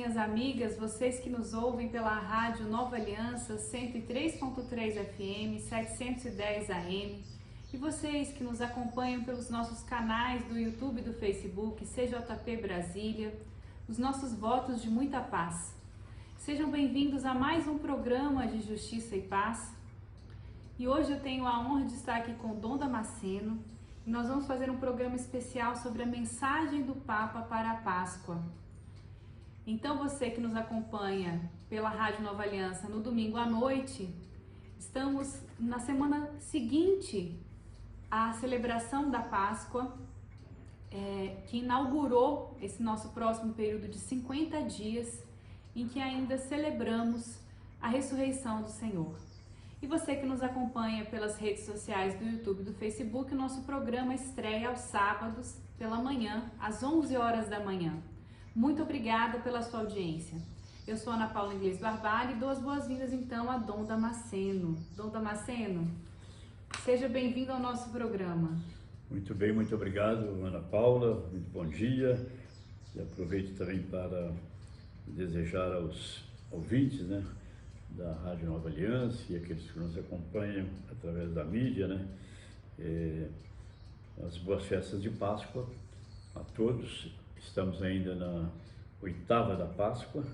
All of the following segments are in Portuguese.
minhas amigas, vocês que nos ouvem pela rádio Nova Aliança 103.3 FM, 710 AM, e vocês que nos acompanham pelos nossos canais do YouTube e do Facebook, CJP Brasília, os nossos votos de muita paz. Sejam bem-vindos a mais um programa de Justiça e Paz. E hoje eu tenho a honra de estar aqui com Dom Damasceno e nós vamos fazer um programa especial sobre a mensagem do Papa para a Páscoa. Então você que nos acompanha pela Rádio Nova Aliança no domingo à noite, estamos na semana seguinte à celebração da Páscoa, que inaugurou esse nosso próximo período de 50 dias, em que ainda celebramos a ressurreição do Senhor. E você que nos acompanha pelas redes sociais do YouTube e do Facebook, o nosso programa estreia aos sábados pela manhã, às 11 horas da manhã. Muito obrigada pela sua audiência. Eu sou Ana Paula Inglês Barbalho e dou as boas-vindas então a Dom Damasceno. Dom Damasceno, seja bem-vindo ao nosso programa. Muito bem, muito obrigado, Ana Paula, muito bom dia. E aproveito também para desejar aos ouvintes, da Rádio Nova Aliança e aqueles que nos acompanham através da mídia, as boas festas de Páscoa a todos. Estamos ainda na oitava da Páscoa,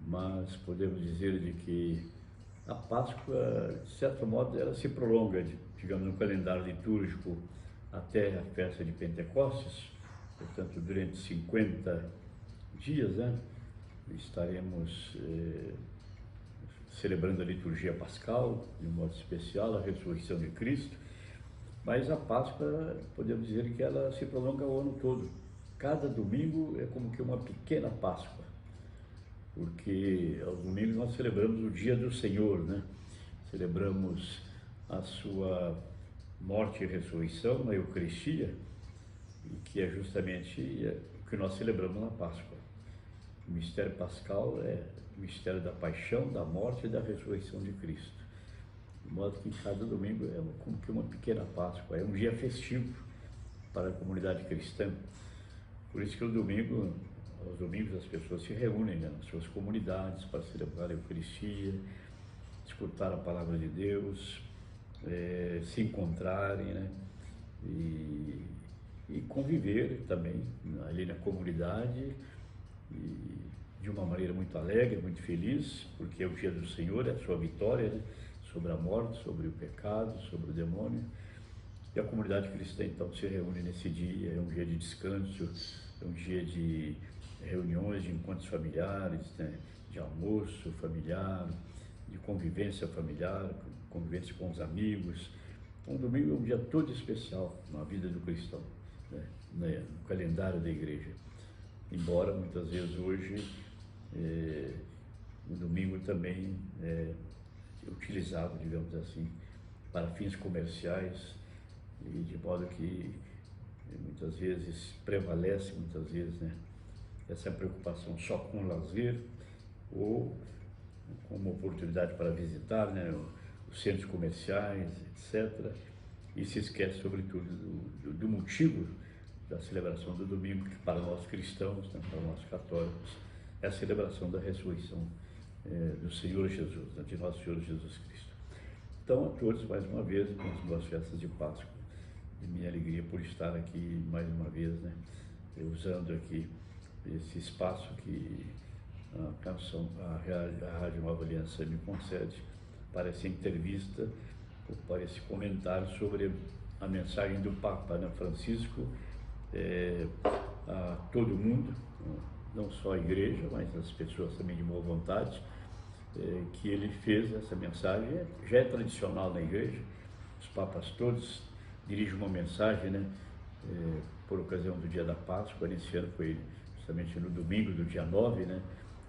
mas podemos dizer de que a Páscoa, de certo modo, ela se prolonga, digamos, no calendário litúrgico até a festa de Pentecostes. Portanto, durante 50 dias, estaremos celebrando a liturgia pascal, de um modo especial, a ressurreição de Cristo. Mas a Páscoa, podemos dizer que ela se prolonga o ano todo. Cada domingo é como que uma pequena Páscoa, porque aos domingos nós celebramos o dia do Senhor, Celebramos a sua morte e ressurreição na Eucaristia, que é justamente o que nós celebramos na Páscoa. O mistério pascal é o mistério da paixão, da morte e da ressurreição de Cristo. De modo que cada domingo é como que uma pequena Páscoa, é um dia festivo para a comunidade cristã. Por isso que aos domingos as pessoas se reúnem nas suas comunidades para celebrar a Eucaristia, escutar a palavra de Deus, se encontrarem, e conviver também ali na comunidade, e de uma maneira muito alegre, muito feliz, porque é o dia do Senhor, é a sua vitória, sobre a morte, sobre o pecado, sobre o demônio. E a comunidade cristã então se reúne nesse dia, é um dia de descanso, é um dia de reuniões, de encontros familiares, de almoço familiar, de convivência familiar, convivência com os amigos. Então, o domingo é um dia todo especial na vida do cristão, no calendário da igreja. Embora muitas vezes hoje o domingo também é utilizado, digamos assim, para fins comerciais, e de modo que muitas vezes prevalece, essa preocupação só com o lazer ou com uma oportunidade para visitar, os centros comerciais, etc. E se esquece, sobretudo, do motivo da celebração do domingo, que para nós cristãos, para nós católicos, é a celebração da ressurreição do Senhor Jesus, de nosso Senhor Jesus Cristo. Então, a todos, mais uma vez, com as boas festas de Páscoa. E minha alegria por estar aqui mais uma vez, usando aqui esse espaço que a Rádio Nova Aliança me concede para essa entrevista, ou para esse comentário sobre a mensagem do Papa Francisco a todo mundo, não só a igreja, mas as pessoas também de boa vontade, que ele fez essa mensagem. Já é tradicional na igreja, os papas todos dirigem uma mensagem, por ocasião do dia da Páscoa. Nesse ano foi justamente no domingo do dia 9,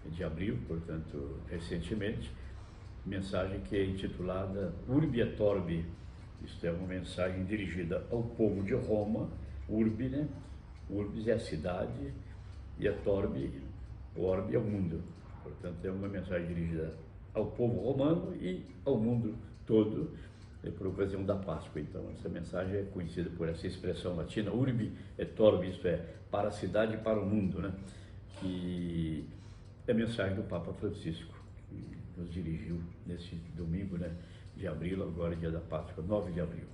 de abril, portanto, recentemente, mensagem que é intitulada Urbi et Orbi. Isto é uma mensagem dirigida ao povo de Roma. Urbi, Urbis é a cidade, e et Orbi, o Orbi é o mundo. Portanto, é uma mensagem dirigida ao povo romano e ao mundo todo, por ocasião da Páscoa. Então, essa mensagem é conhecida por essa expressão latina, Urbi et Orbi, isto é, para a cidade e para o mundo, que é a mensagem do Papa Francisco, que nos dirigiu nesse domingo, né, de abril, agora dia da Páscoa, 9 de abril.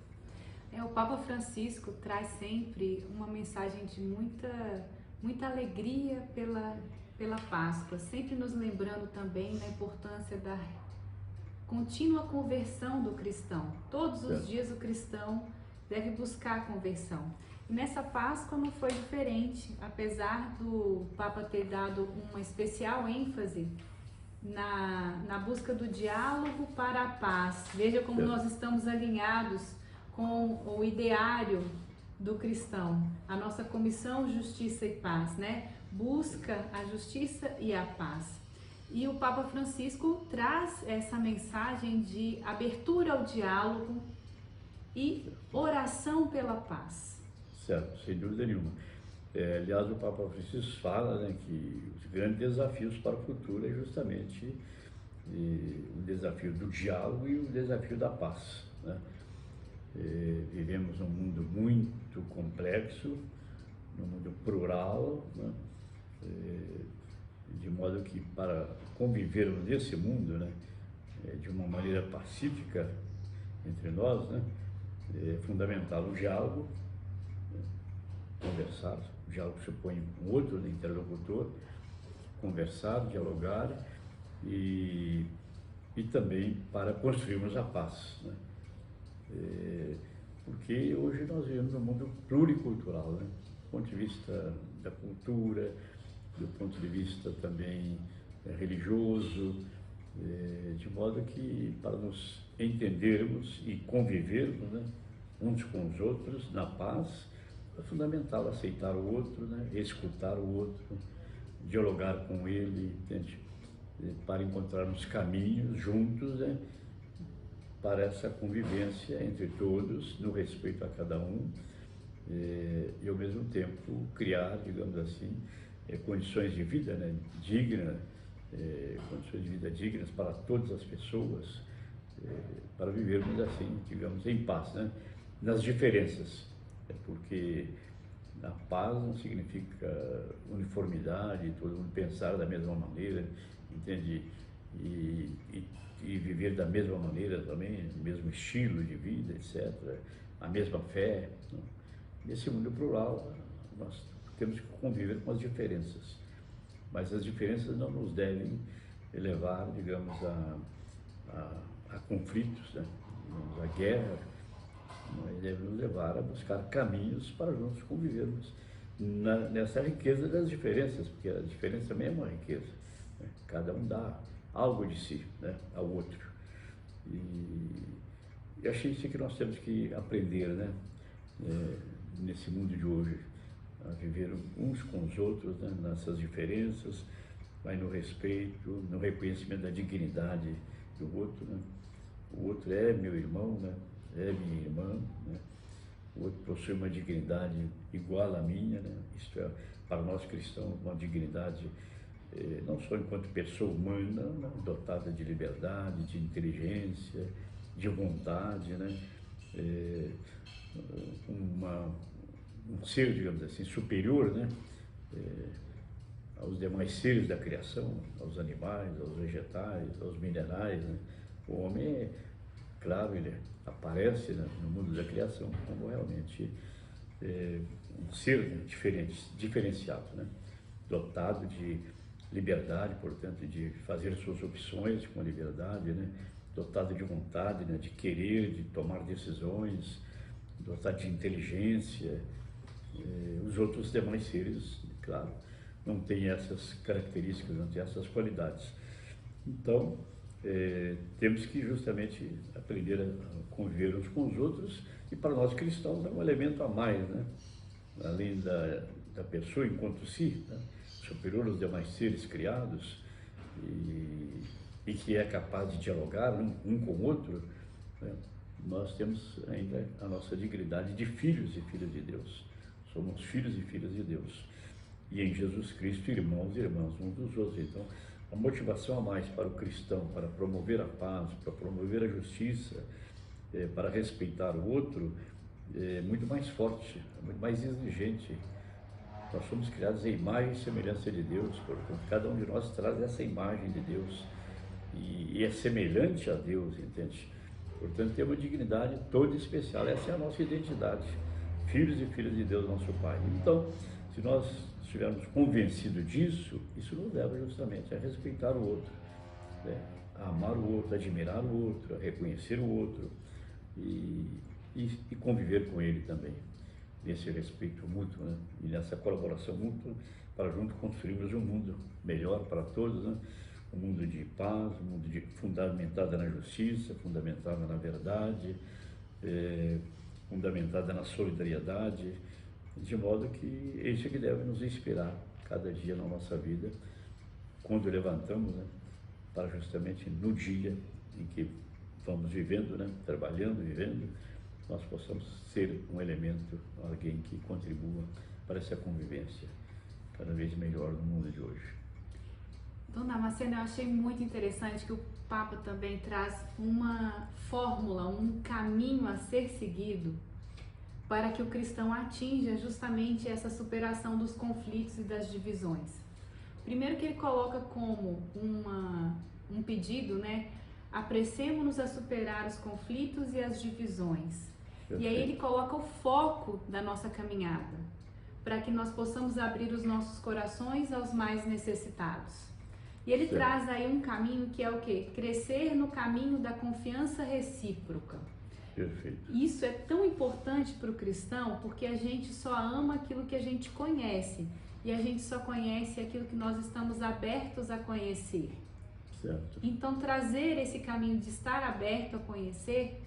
O Papa Francisco traz sempre uma mensagem de muita alegria pela Páscoa, sempre nos lembrando também da importância da contínua conversão do cristão. Todos os dias o cristão deve buscar a conversão. E nessa Páscoa não foi diferente, apesar do Papa ter dado uma especial ênfase na busca do diálogo para a paz. Veja como nós estamos alinhados com o ideário do cristão, a nossa comissão Justiça e Paz, né? Busca a justiça e a paz. E o Papa Francisco traz essa mensagem de abertura ao diálogo e oração pela paz. Certo, sem dúvida nenhuma. Aliás, o Papa Francisco fala, né, que os grandes desafios para o futuro é justamente o desafio do diálogo e o desafio da paz, né? Vivemos num mundo muito complexo, num mundo plural, né? De modo que para convivermos nesse mundo, né, de uma maneira pacífica entre nós, né, é fundamental o diálogo, né, conversar, o diálogo supõe um outro, né, interlocutor, conversar, dialogar e também para construirmos a paz, né? Porque hoje nós vivemos um mundo pluricultural, né? Do ponto de vista da cultura, do ponto de vista também religioso, de modo que para nos entendermos e convivermos, né, uns com os outros na paz, é fundamental aceitar o outro, né, escutar o outro, dialogar com ele, entende? Para encontrarmos caminhos juntos, né, para essa convivência entre todos, no respeito a cada um, e ao mesmo tempo criar, digamos assim, condições de vida, né, dignas, condições de vida dignas para todas as pessoas, para vivermos assim, digamos, em paz, né, nas diferenças, porque a paz não significa uniformidade, todo mundo pensar da mesma maneira, entende? E viver da mesma maneira também, o mesmo estilo de vida, etc., a mesma fé, né? Nesse mundo plural, nós temos que conviver com as diferenças, mas as diferenças não nos devem levar, digamos, a conflitos, né? A guerra, mas devem nos levar a buscar caminhos para juntos convivermos nessa riqueza das diferenças, porque a diferença também é uma riqueza, né? Cada um dá algo de si, né, ao outro. E achei isso que nós temos que aprender, né, nesse mundo de hoje, a viver uns com os outros, né, nessas diferenças, mas no respeito, no reconhecimento da dignidade do outro, né? O outro é meu irmão, né, é minha irmã, né? O outro possui uma dignidade igual à minha, né? Isto é, para nós cristãos, uma dignidade não só enquanto pessoa humana, né, dotada de liberdade, de inteligência, de vontade, né, um ser, digamos assim, superior, né, aos demais seres da criação, aos animais, aos vegetais, aos minerais, né. O homem, claro, ele aparece, né, no mundo da criação como realmente um ser, né, diferenciado, né, dotado de liberdade, portanto, de fazer suas opções com liberdade, né? Dotado de vontade, né? De querer, de tomar decisões, dotado de inteligência. Os outros demais seres, claro, não têm essas características, não têm essas qualidades. Então, temos que justamente aprender a conviver uns com os outros, e para nós cristãos é um elemento a mais, né? Além da pessoa enquanto si, né? Superior aos demais seres criados, e que é capaz de dialogar um com o outro, né? Nós temos ainda a nossa dignidade de filhos e filhas de Deus. Somos filhos e filhas de Deus. E em Jesus Cristo, irmãos e irmãs uns dos outros. Então, a motivação a mais para o cristão, para promover a paz, para promover a justiça, para respeitar o outro, é muito mais forte, é muito mais exigente Nós somos criados em imagem e semelhança de Deus, portanto, cada um de nós traz essa imagem de Deus e é semelhante a Deus, entende? Portanto, tem uma dignidade toda especial, essa é a nossa identidade, filhos e filhas de Deus, nosso Pai. Então, se nós estivermos convencidos disso, isso nos leva justamente a respeitar o outro, né? A amar o outro, a admirar o outro, a reconhecer o outro e conviver com ele também, nesse respeito mútuo, né? E nessa colaboração mútua, para junto construirmos um mundo melhor para todos, né? Um mundo de paz, um mundo fundamentado na justiça, fundamentado na verdade, fundamentada na solidariedade, de modo que isso é que deve nos inspirar cada dia na nossa vida, quando levantamos, né? Para justamente no dia em que vamos vivendo, né? Trabalhando, vivendo, nós possamos ser um elemento, alguém que contribua para essa convivência cada vez melhor no mundo de hoje. Dona Damascena, eu achei muito interessante que o Papa também traz uma fórmula, um caminho a ser seguido para que o cristão atinja justamente essa superação dos conflitos e das divisões. Primeiro que ele coloca como um pedido, né? Apressemo-nos a superar os conflitos e as divisões. Perfeito. E aí ele coloca o foco da nossa caminhada, para que nós possamos abrir os nossos corações aos mais necessitados. E ele traz aí um caminho que é o quê? Crescer no caminho da confiança recíproca. Perfeito. Isso é tão importante para o cristão, porque a gente só ama aquilo que a gente conhece. E a gente só conhece aquilo que nós estamos abertos a conhecer. Certo. Então, trazer esse caminho de estar aberto a conhecer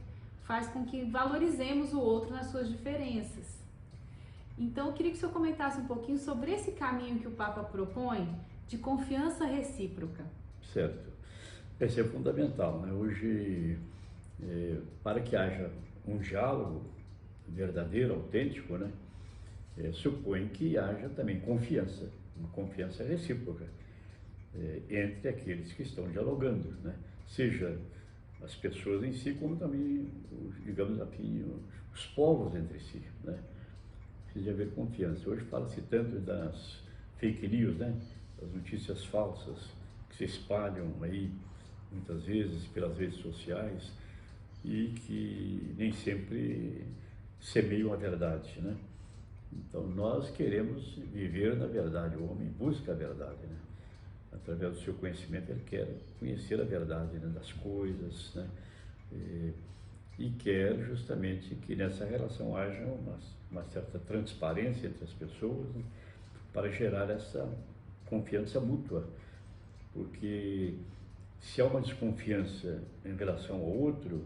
faz com que valorizemos o outro nas suas diferenças. Então, eu queria que o senhor comentasse um pouquinho sobre esse caminho que o Papa propõe de confiança recíproca. Certo. Esse é fundamental, né? Hoje, para que haja um diálogo verdadeiro, autêntico, né? Supõe que haja também confiança, uma confiança recíproca entre aqueles que estão dialogando, né? Seja as pessoas em si, como também, digamos assim, os povos entre si, né? Precisa haver confiança. Hoje fala-se tanto das fake news, né? As notícias falsas que se espalham aí, muitas vezes, pelas redes sociais e que nem sempre semeiam a verdade, né? Então, nós queremos viver na verdade, o homem busca a verdade, né? Através do seu conhecimento, ele quer conhecer a verdade, né, das coisas, né? E quer justamente que nessa relação haja uma certa transparência entre as pessoas, né, para gerar essa confiança mútua, porque se há uma desconfiança em relação ao outro,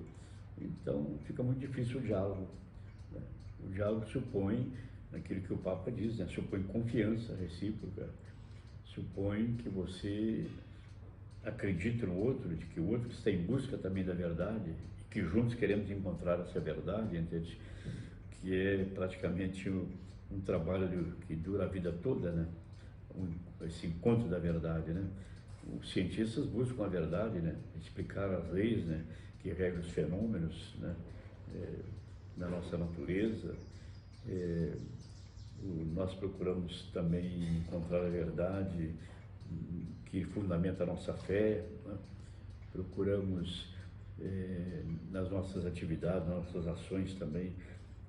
então fica muito difícil o diálogo, né? O diálogo supõe aquilo que o Papa diz, né? Supõe confiança recíproca, supõe que você acredita no outro, de que o outro está em busca também da verdade, e que juntos queremos encontrar essa verdade, entende? Que é praticamente um trabalho que dura a vida toda, né? Esse encontro da verdade, né? Os cientistas buscam a verdade, né? Explicar as leis, né? Que regem os fenômenos, né? Na nossa natureza. Nós procuramos também encontrar a verdade que fundamenta a nossa fé, né? Procuramos nas nossas atividades, nas nossas ações também,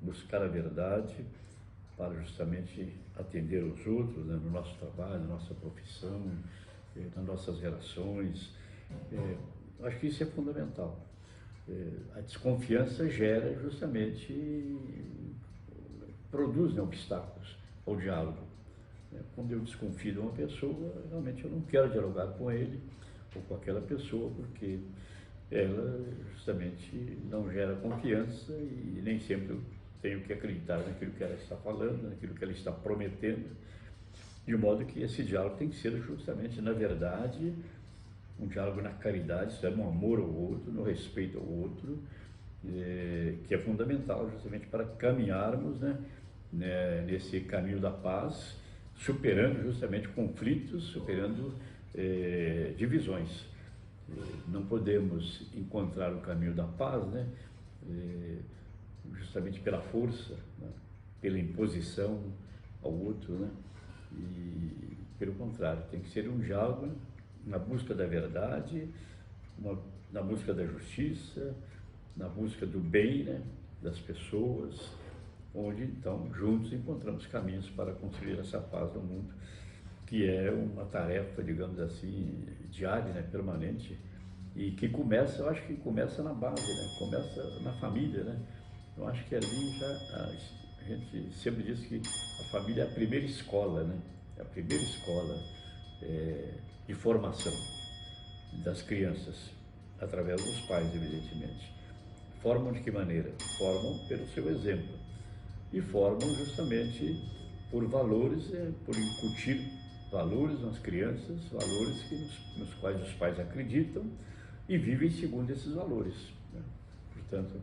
buscar a verdade para justamente atender os outros, né? No nosso trabalho, na nossa profissão, nas nossas relações. Acho que isso é fundamental. A desconfiança gera justamente, produz, né, obstáculos ao diálogo. Quando eu desconfio de uma pessoa, realmente eu não quero dialogar com ele ou com aquela pessoa, porque ela justamente não gera confiança e nem sempre eu tenho que acreditar naquilo que ela está falando, naquilo que ela está prometendo, de modo que esse diálogo tem que ser justamente, na verdade, um diálogo na caridade, isso é, no amor ao outro, no respeito ao outro, que é fundamental justamente para caminharmos, né, nesse caminho da paz, superando justamente conflitos, superando divisões. Não podemos encontrar o caminho da paz, né, justamente pela força, né, pela imposição ao outro, né, E, pelo contrário, tem que ser um diálogo na busca da verdade, na busca da justiça, na busca do bem, né, das pessoas, onde então juntos encontramos caminhos para construir essa paz no mundo, que é uma tarefa, digamos assim, diária, né, permanente, e que começa, eu acho que começa na base, né, começa na família, né. Eu acho que ali já a gente sempre diz que a família é a primeira escola, né, é a primeira escola de formação das crianças, através dos pais, evidentemente. Formam de que maneira? Formam pelo seu exemplo e formam justamente por valores, por incutir valores nas crianças, valores nos quais os pais acreditam e vivem segundo esses valores, né? Portanto,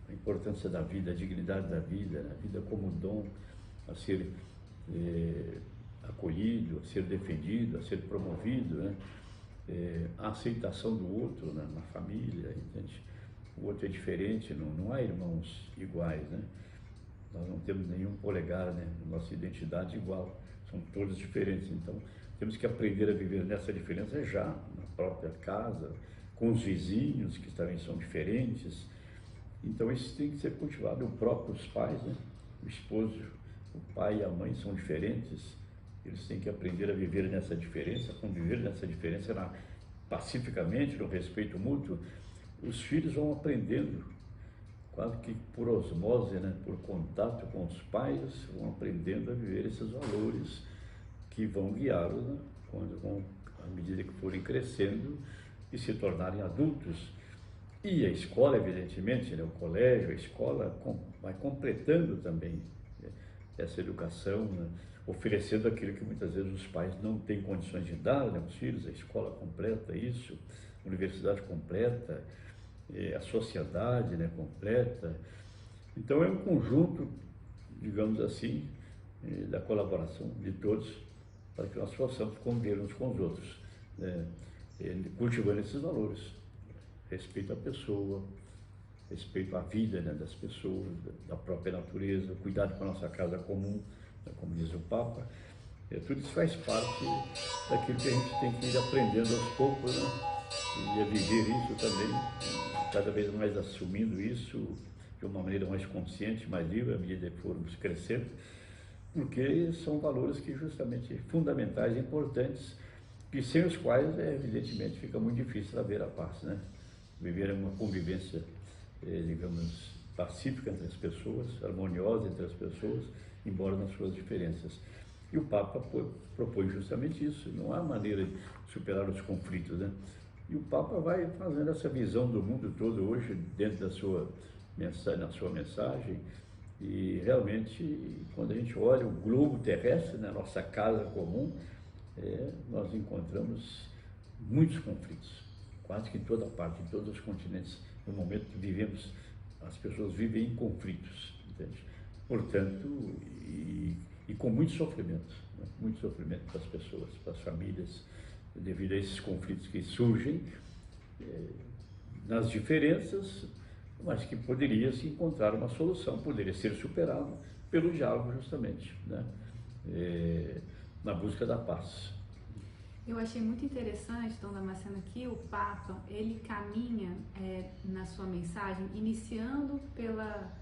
a importância da vida, a dignidade da vida, a vida como dom a ser acolhido, a ser defendido, a ser promovido, né? A aceitação do outro, né, na família, entende? O outro é diferente, não há irmãos iguais, né? Nós não temos nenhum polegar, né? Nossa identidade igual, são todos diferentes. Então, temos que aprender a viver nessa diferença já, na própria casa, com os vizinhos, que também são diferentes. Então, isso tem que ser cultivado. Os próprios pais, né? O esposo, o pai e a mãe são diferentes. Eles têm que aprender a viver nessa diferença, conviver nessa diferença pacificamente, no respeito mútuo. Os filhos vão aprendendo, quase que por osmose, né, por contato com os pais, vão aprendendo a viver esses valores que vão guiá-los, né, à medida que forem crescendo e se tornarem adultos. E a escola, evidentemente, né, o colégio, a escola vai completando também essa educação, né, oferecendo aquilo que muitas vezes os pais não têm condições de dar, né, aos filhos. A escola completa isso, a universidade completa, a sociedade, né, completa. Então é um conjunto, digamos assim, da colaboração de todos para que nós possamos conviver uns com os outros, né, cultivando esses valores: respeito à pessoa, respeito à vida, né, das pessoas, da própria natureza, cuidado com a nossa casa comum, né, como diz o Papa. Tudo isso faz parte daquilo que a gente tem que ir aprendendo aos poucos, né, e a viver isso também, cada vez mais assumindo isso de uma maneira mais consciente, mais livre, à medida que formos crescendo, porque são valores que justamente fundamentais, importantes, e sem os quais, evidentemente, fica muito difícil haver a paz, né? Viver uma convivência, digamos, pacífica entre as pessoas, harmoniosa entre as pessoas, embora nas suas diferenças. E o Papa propõe justamente isso. Não há maneira de superar os conflitos, né? E o Papa vai fazendo essa visão do mundo todo hoje dentro da sua mensagem. E realmente, quando a gente olha o globo terrestre, na nossa casa comum, nós encontramos muitos conflitos, quase que em toda parte, em todos os continentes. No momento que vivemos, as pessoas vivem em conflitos, entende? Portanto, e com muito sofrimento, né? Muito sofrimento para as pessoas, para as famílias, devido a esses conflitos que surgem nas diferenças, mas que poderia se encontrar uma solução, poderia ser superado pelo diálogo, justamente, né? Na busca da paz. Eu achei muito interessante, Dom Damasceno, que o Papa, ele caminha na sua mensagem, iniciando pela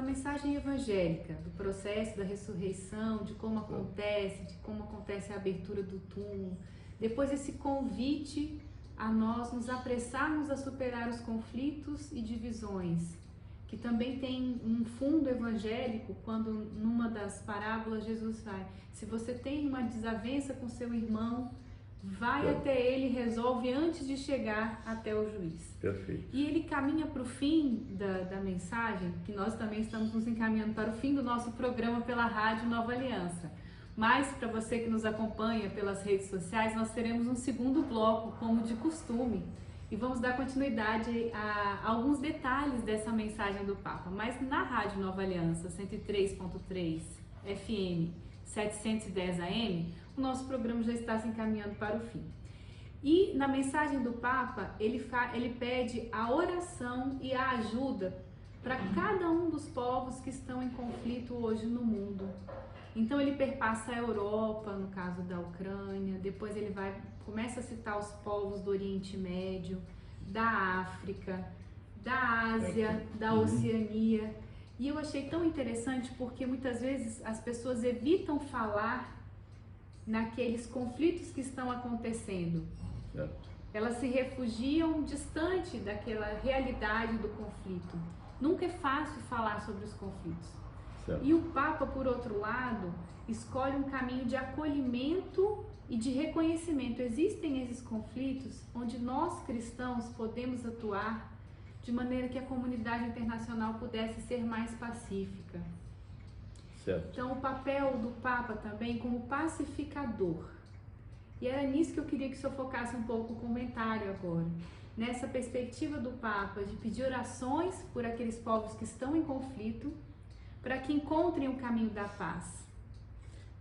mensagem evangélica, do processo da ressurreição, de como acontece a abertura do túmulo, depois esse convite a nós nos apressarmos a superar os conflitos e divisões, que também tem um fundo evangélico, quando numa das parábolas Jesus vai: se você tem uma desavença com seu irmão, vai até ele e resolve antes de chegar até o juiz. Perfeito. E ele caminha para o fim da mensagem, que nós também estamos nos encaminhando para o fim do nosso programa pela Rádio Nova Aliança. Mas, para você que nos acompanha pelas redes sociais, nós teremos um segundo bloco, como de costume, e vamos dar continuidade a alguns detalhes dessa mensagem do Papa. Mas na Rádio Nova Aliança, 103.3 FM, 710 AM, o nosso programa já está se encaminhando para o fim. E na mensagem do Papa, ele pede a oração e a ajuda para cada um dos povos que estão em conflito hoje no mundo. Então ele perpassa a Europa, no caso da Ucrânia, depois ele começa a citar os povos do Oriente Médio, da África, da Ásia, da Oceania. E eu achei tão interessante porque muitas vezes as pessoas evitam falar naqueles conflitos que estão acontecendo. Certo. Elas se refugiam distante daquela realidade do conflito. Nunca é fácil falar sobre os conflitos. Certo. E o Papa, por outro lado, escolhe um caminho de acolhimento e de reconhecimento. Existem esses conflitos onde nós cristãos podemos atuar de maneira que a comunidade internacional pudesse ser mais pacífica. Certo. Então, o papel do Papa também como pacificador. E era nisso que eu queria que o senhor focasse um pouco o comentário agora. Nessa perspectiva do Papa de pedir orações por aqueles povos que estão em conflito, para que encontrem o caminho da paz.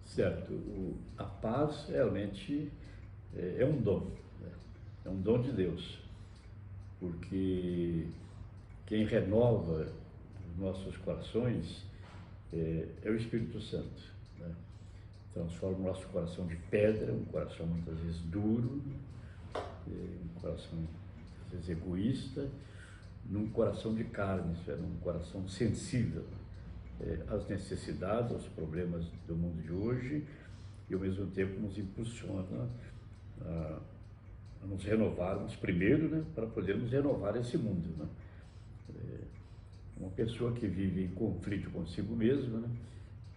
Certo. A paz realmente é um dom, né? É um dom de Deus, porque quem renova os nossos corações é o Espírito Santo, né? Transforma o nosso coração de pedra, um coração muitas vezes duro, um coração às vezes egoísta, num coração de carne, isso é, num coração sensível às necessidades, aos problemas do mundo de hoje, e ao mesmo tempo nos impulsiona a nos renovarmos primeiro, né, para podermos renovar esse mundo, né? Uma pessoa que vive em conflito consigo mesma, né,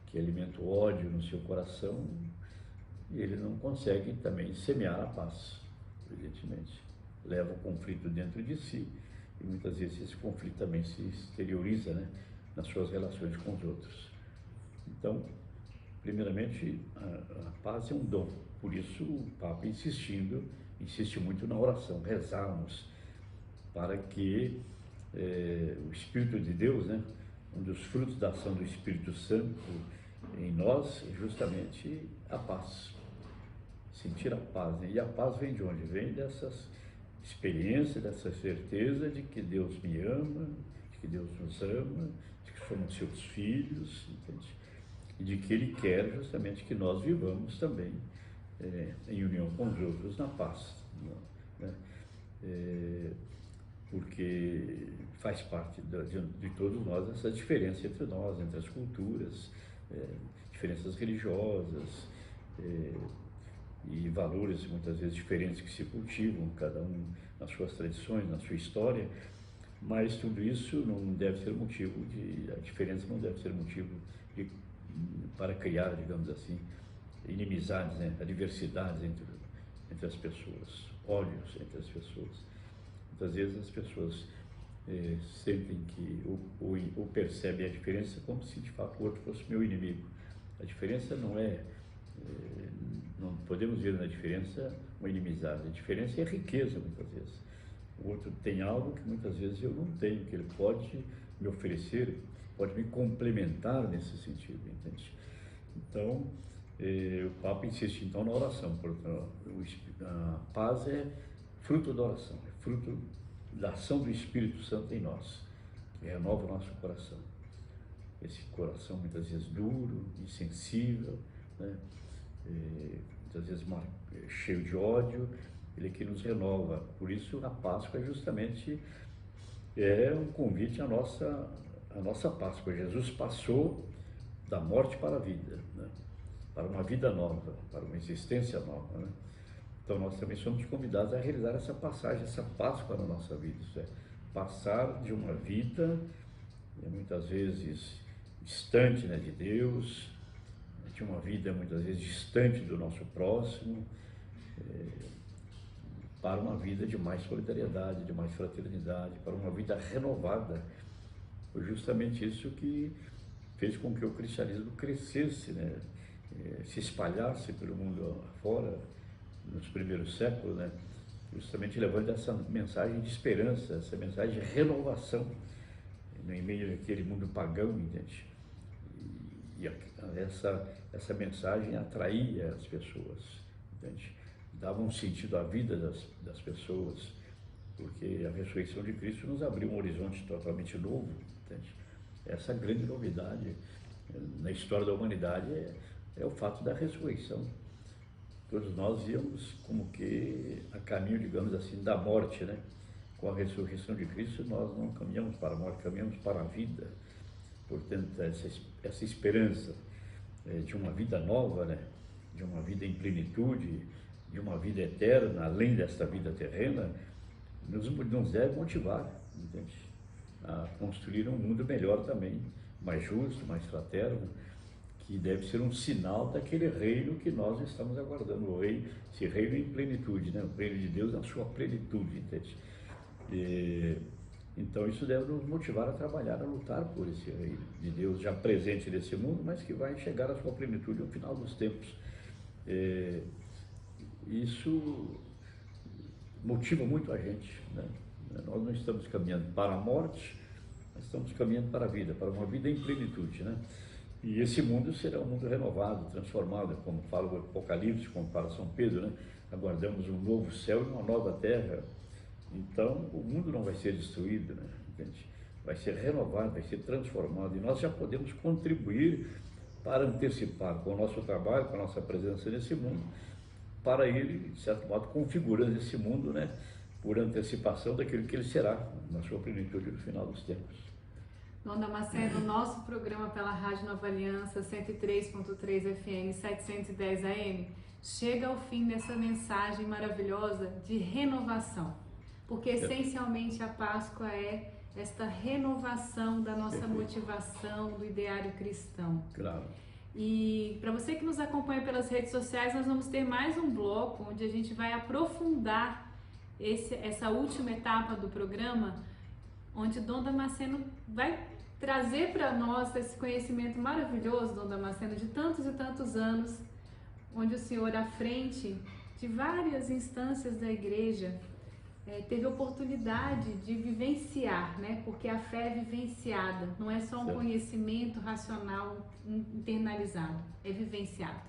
que alimenta o ódio no seu coração, e ele não consegue também semear a paz, evidentemente. Leva o conflito dentro de si, e muitas vezes esse conflito também se exterioriza, né, nas suas relações com os outros. Então, primeiramente, a paz é um dom. Por isso o Papa insiste muito na oração, rezarmos para que o Espírito de Deus, né, um dos frutos da ação do Espírito Santo em nós é justamente a paz. Sentir a paz, né? E a paz vem de onde? Vem dessas experiências, dessa certeza de que Deus me ama, de que Deus nos ama, de que somos seus filhos, entende? E de que Ele quer justamente que nós vivamos também em união com os outros na paz, né? Porque faz parte de todos nós essa diferença entre nós, entre as culturas, diferenças religiosas e valores muitas vezes diferentes que se cultivam, cada um nas suas tradições, na sua história, mas tudo isso não deve ser motivo a diferença não deve ser motivo para criar, digamos assim, inimizades, né? Adversidades entre as pessoas, ódios entre as pessoas. Muitas vezes as pessoas sentem que ou percebem a diferença como se de fato o outro fosse meu inimigo. A diferença não podemos ver na diferença uma inimizade. A diferença é a riqueza, muitas vezes. O outro tem algo que muitas vezes eu não tenho, que ele pode me oferecer, pode me complementar nesse sentido, entende? Então, o Papa insiste então na oração, porque a paz é fruto da oração, é fruto da ação do Espírito Santo em nós, que renova o nosso coração. Esse coração muitas vezes duro, insensível, né? Muitas vezes cheio de ódio, ele que nos renova. Por isso a Páscoa justamente é um convite à nossa Páscoa. Jesus passou da morte para a vida, né? Para uma vida nova, para uma existência nova, né? Então nós também somos convidados a realizar essa passagem, essa Páscoa na nossa vida, isso é, passar de uma vida muitas vezes distante, né, de Deus, de uma vida muitas vezes distante do nosso próximo, para uma vida de mais solidariedade, de mais fraternidade, para uma vida renovada. Foi justamente isso que fez com que o cristianismo crescesse, né, se espalhasse pelo mundo afora, nos primeiros séculos, né, justamente levando essa mensagem de esperança, essa mensagem de renovação no meio daquele mundo pagão, entende? E essa mensagem atraía as pessoas, entende? Dava um sentido à vida das pessoas, porque a ressurreição de Cristo nos abriu um horizonte totalmente novo, entende? Essa grande novidade na história da humanidade é o fato da ressurreição. Todos nós íamos como que a caminho, digamos assim, da morte, né? Com a ressurreição de Cristo, nós não caminhamos para a morte, caminhamos para a vida. Portanto, essa esperança de uma vida nova, né? De uma vida em plenitude, de uma vida eterna, além desta vida terrena, nos deve motivar, entende? A construir um mundo melhor também, mais justo, mais fraterno, que deve ser um sinal daquele reino que nós estamos aguardando, o rei, esse reino em plenitude, né? O reino de Deus na sua plenitude, entende? Então isso deve nos motivar a trabalhar, a lutar por esse reino de Deus já presente nesse mundo, mas que vai chegar à sua plenitude no final dos tempos. Isso motiva muito a gente, né? Nós não estamos caminhando para a morte, nós estamos caminhando para a vida, para uma vida em plenitude, né? E esse mundo será um mundo renovado, transformado, como fala o Apocalipse, como fala São Pedro, né? Aguardamos um novo céu e uma nova terra. Então, o mundo não vai ser destruído, né? Entende? Vai ser renovado, vai ser transformado, e nós já podemos contribuir para antecipar com o nosso trabalho, com a nossa presença nesse mundo, para ele, de certo modo, configurando esse mundo, né? Por antecipação daquilo que ele será, na sua plenitude no final dos tempos. Dom Damasceno, o nosso programa pela Rádio Nova Aliança, 103.3 FM, 710 AM, chega ao fim dessa mensagem maravilhosa de renovação, porque essencialmente a Páscoa é esta renovação da nossa motivação, do ideário cristão. Claro. E para você que nos acompanha pelas redes sociais, nós vamos ter mais um bloco onde a gente vai aprofundar essa última etapa do programa, onde Dom Damasceno vai trazer para nós esse conhecimento maravilhoso, Dom Damasceno, de tantos e tantos anos, onde o senhor, à frente de várias instâncias da igreja, teve oportunidade de vivenciar, né? Porque a fé é vivenciada, não é só um conhecimento racional internalizado, é vivenciado.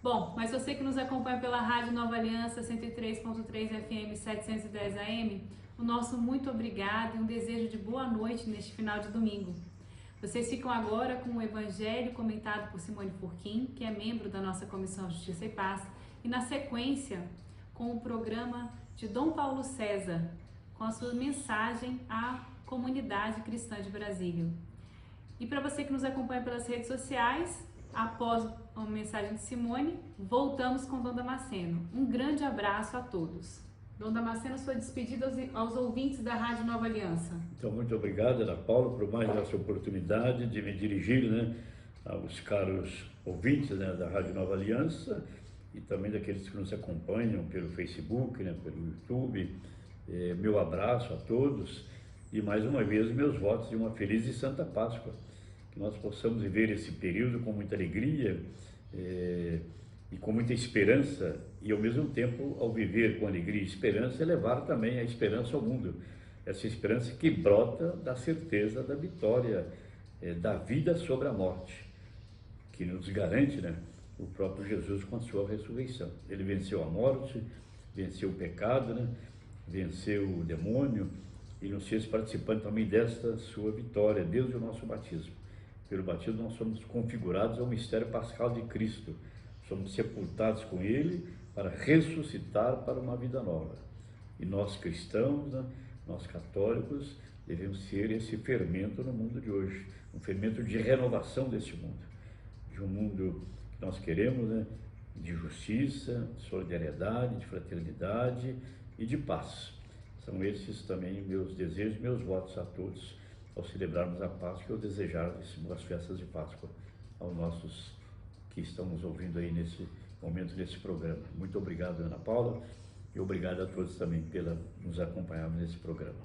Bom, mas você que nos acompanha pela Rádio Nova Aliança, 103.3 FM, 710 AM, o nosso muito obrigado e um desejo de boa noite neste final de domingo. Vocês ficam agora com o Evangelho comentado por Simone Furquim, que é membro da nossa Comissão Justiça e Paz, e na sequência com o programa de Dom Paulo César, com a sua mensagem à comunidade cristã de Brasília. E para você que nos acompanha pelas redes sociais, após a mensagem de Simone, voltamos com Dom Damasceno. Um grande abraço a todos. Dom Damasceno, sua despedida aos ouvintes da Rádio Nova Aliança. Então, muito obrigado, Ana Paula, por mais essa oportunidade de me dirigir, né, aos caros ouvintes, né, da Rádio Nova Aliança e também daqueles que nos acompanham pelo Facebook, né, pelo YouTube. Meu abraço a todos e, mais uma vez, meus votos de uma feliz e santa Páscoa. Que nós possamos viver esse período com muita alegria e com muita esperança, e ao mesmo tempo, ao viver com alegria e esperança, levar também a esperança ao mundo. Essa esperança que brota da certeza da vitória, da vida sobre a morte, que nos garante, né, o próprio Jesus com a sua ressurreição. Ele venceu a morte, venceu o pecado, né, venceu o demônio e nos fez participando também desta sua vitória, desde o nosso batismo. Pelo batismo nós somos configurados ao mistério pascal de Cristo. Somos sepultados com Ele para ressuscitar para uma vida nova. E nós cristãos, né, nós católicos, devemos ser esse fermento no mundo de hoje. Um fermento de renovação deste mundo. De um mundo que nós queremos, né, de justiça, de solidariedade, de fraternidade e de paz. São esses também meus desejos, meus votos a todos, ao celebrarmos a Páscoa e ao desejarmos boas festas de Páscoa aos nossos que estão nos ouvindo aí nesse momento, nesse programa. Muito obrigado, Ana Paula, e obrigado a todos também pela nos acompanharmos nesse programa.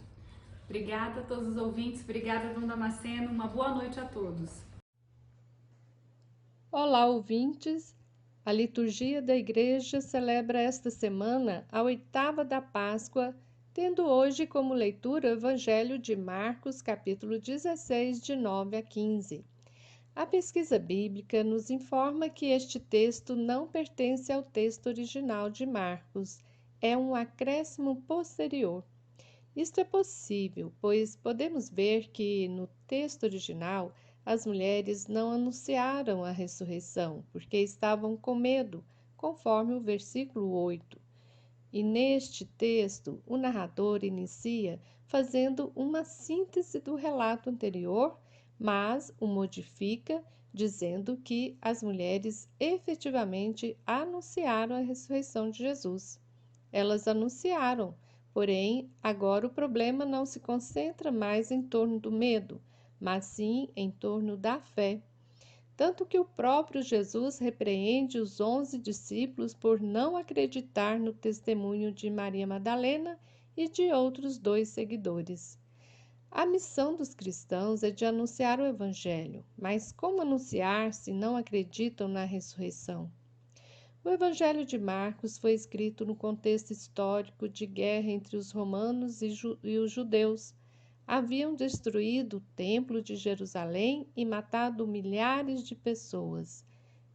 Obrigada a todos os ouvintes, obrigada, Dom Damasceno, uma boa noite a todos. Olá, ouvintes! A liturgia da Igreja celebra esta semana a oitava da Páscoa, tendo hoje como leitura o Evangelho de Marcos, capítulo 16, de 9 a 15. A pesquisa bíblica nos informa que este texto não pertence ao texto original de Marcos, é um acréscimo posterior. Isto é possível, pois podemos ver que, no texto original, as mulheres não anunciaram a ressurreição, porque estavam com medo, conforme o versículo 8. E neste texto, o narrador inicia fazendo uma síntese do relato anterior, mas o modifica, dizendo que as mulheres efetivamente anunciaram a ressurreição de Jesus. Elas anunciaram, porém, agora o problema não se concentra mais em torno do medo, mas sim em torno da fé. Tanto que o próprio Jesus repreende os 11 discípulos por não acreditar no testemunho de Maria Madalena e de outros 2 seguidores. A missão dos cristãos é de anunciar o Evangelho, mas como anunciar se não acreditam na ressurreição? O Evangelho de Marcos foi escrito no contexto histórico de guerra entre os romanos e os judeus. Haviam destruído o Templo de Jerusalém e matado milhares de pessoas.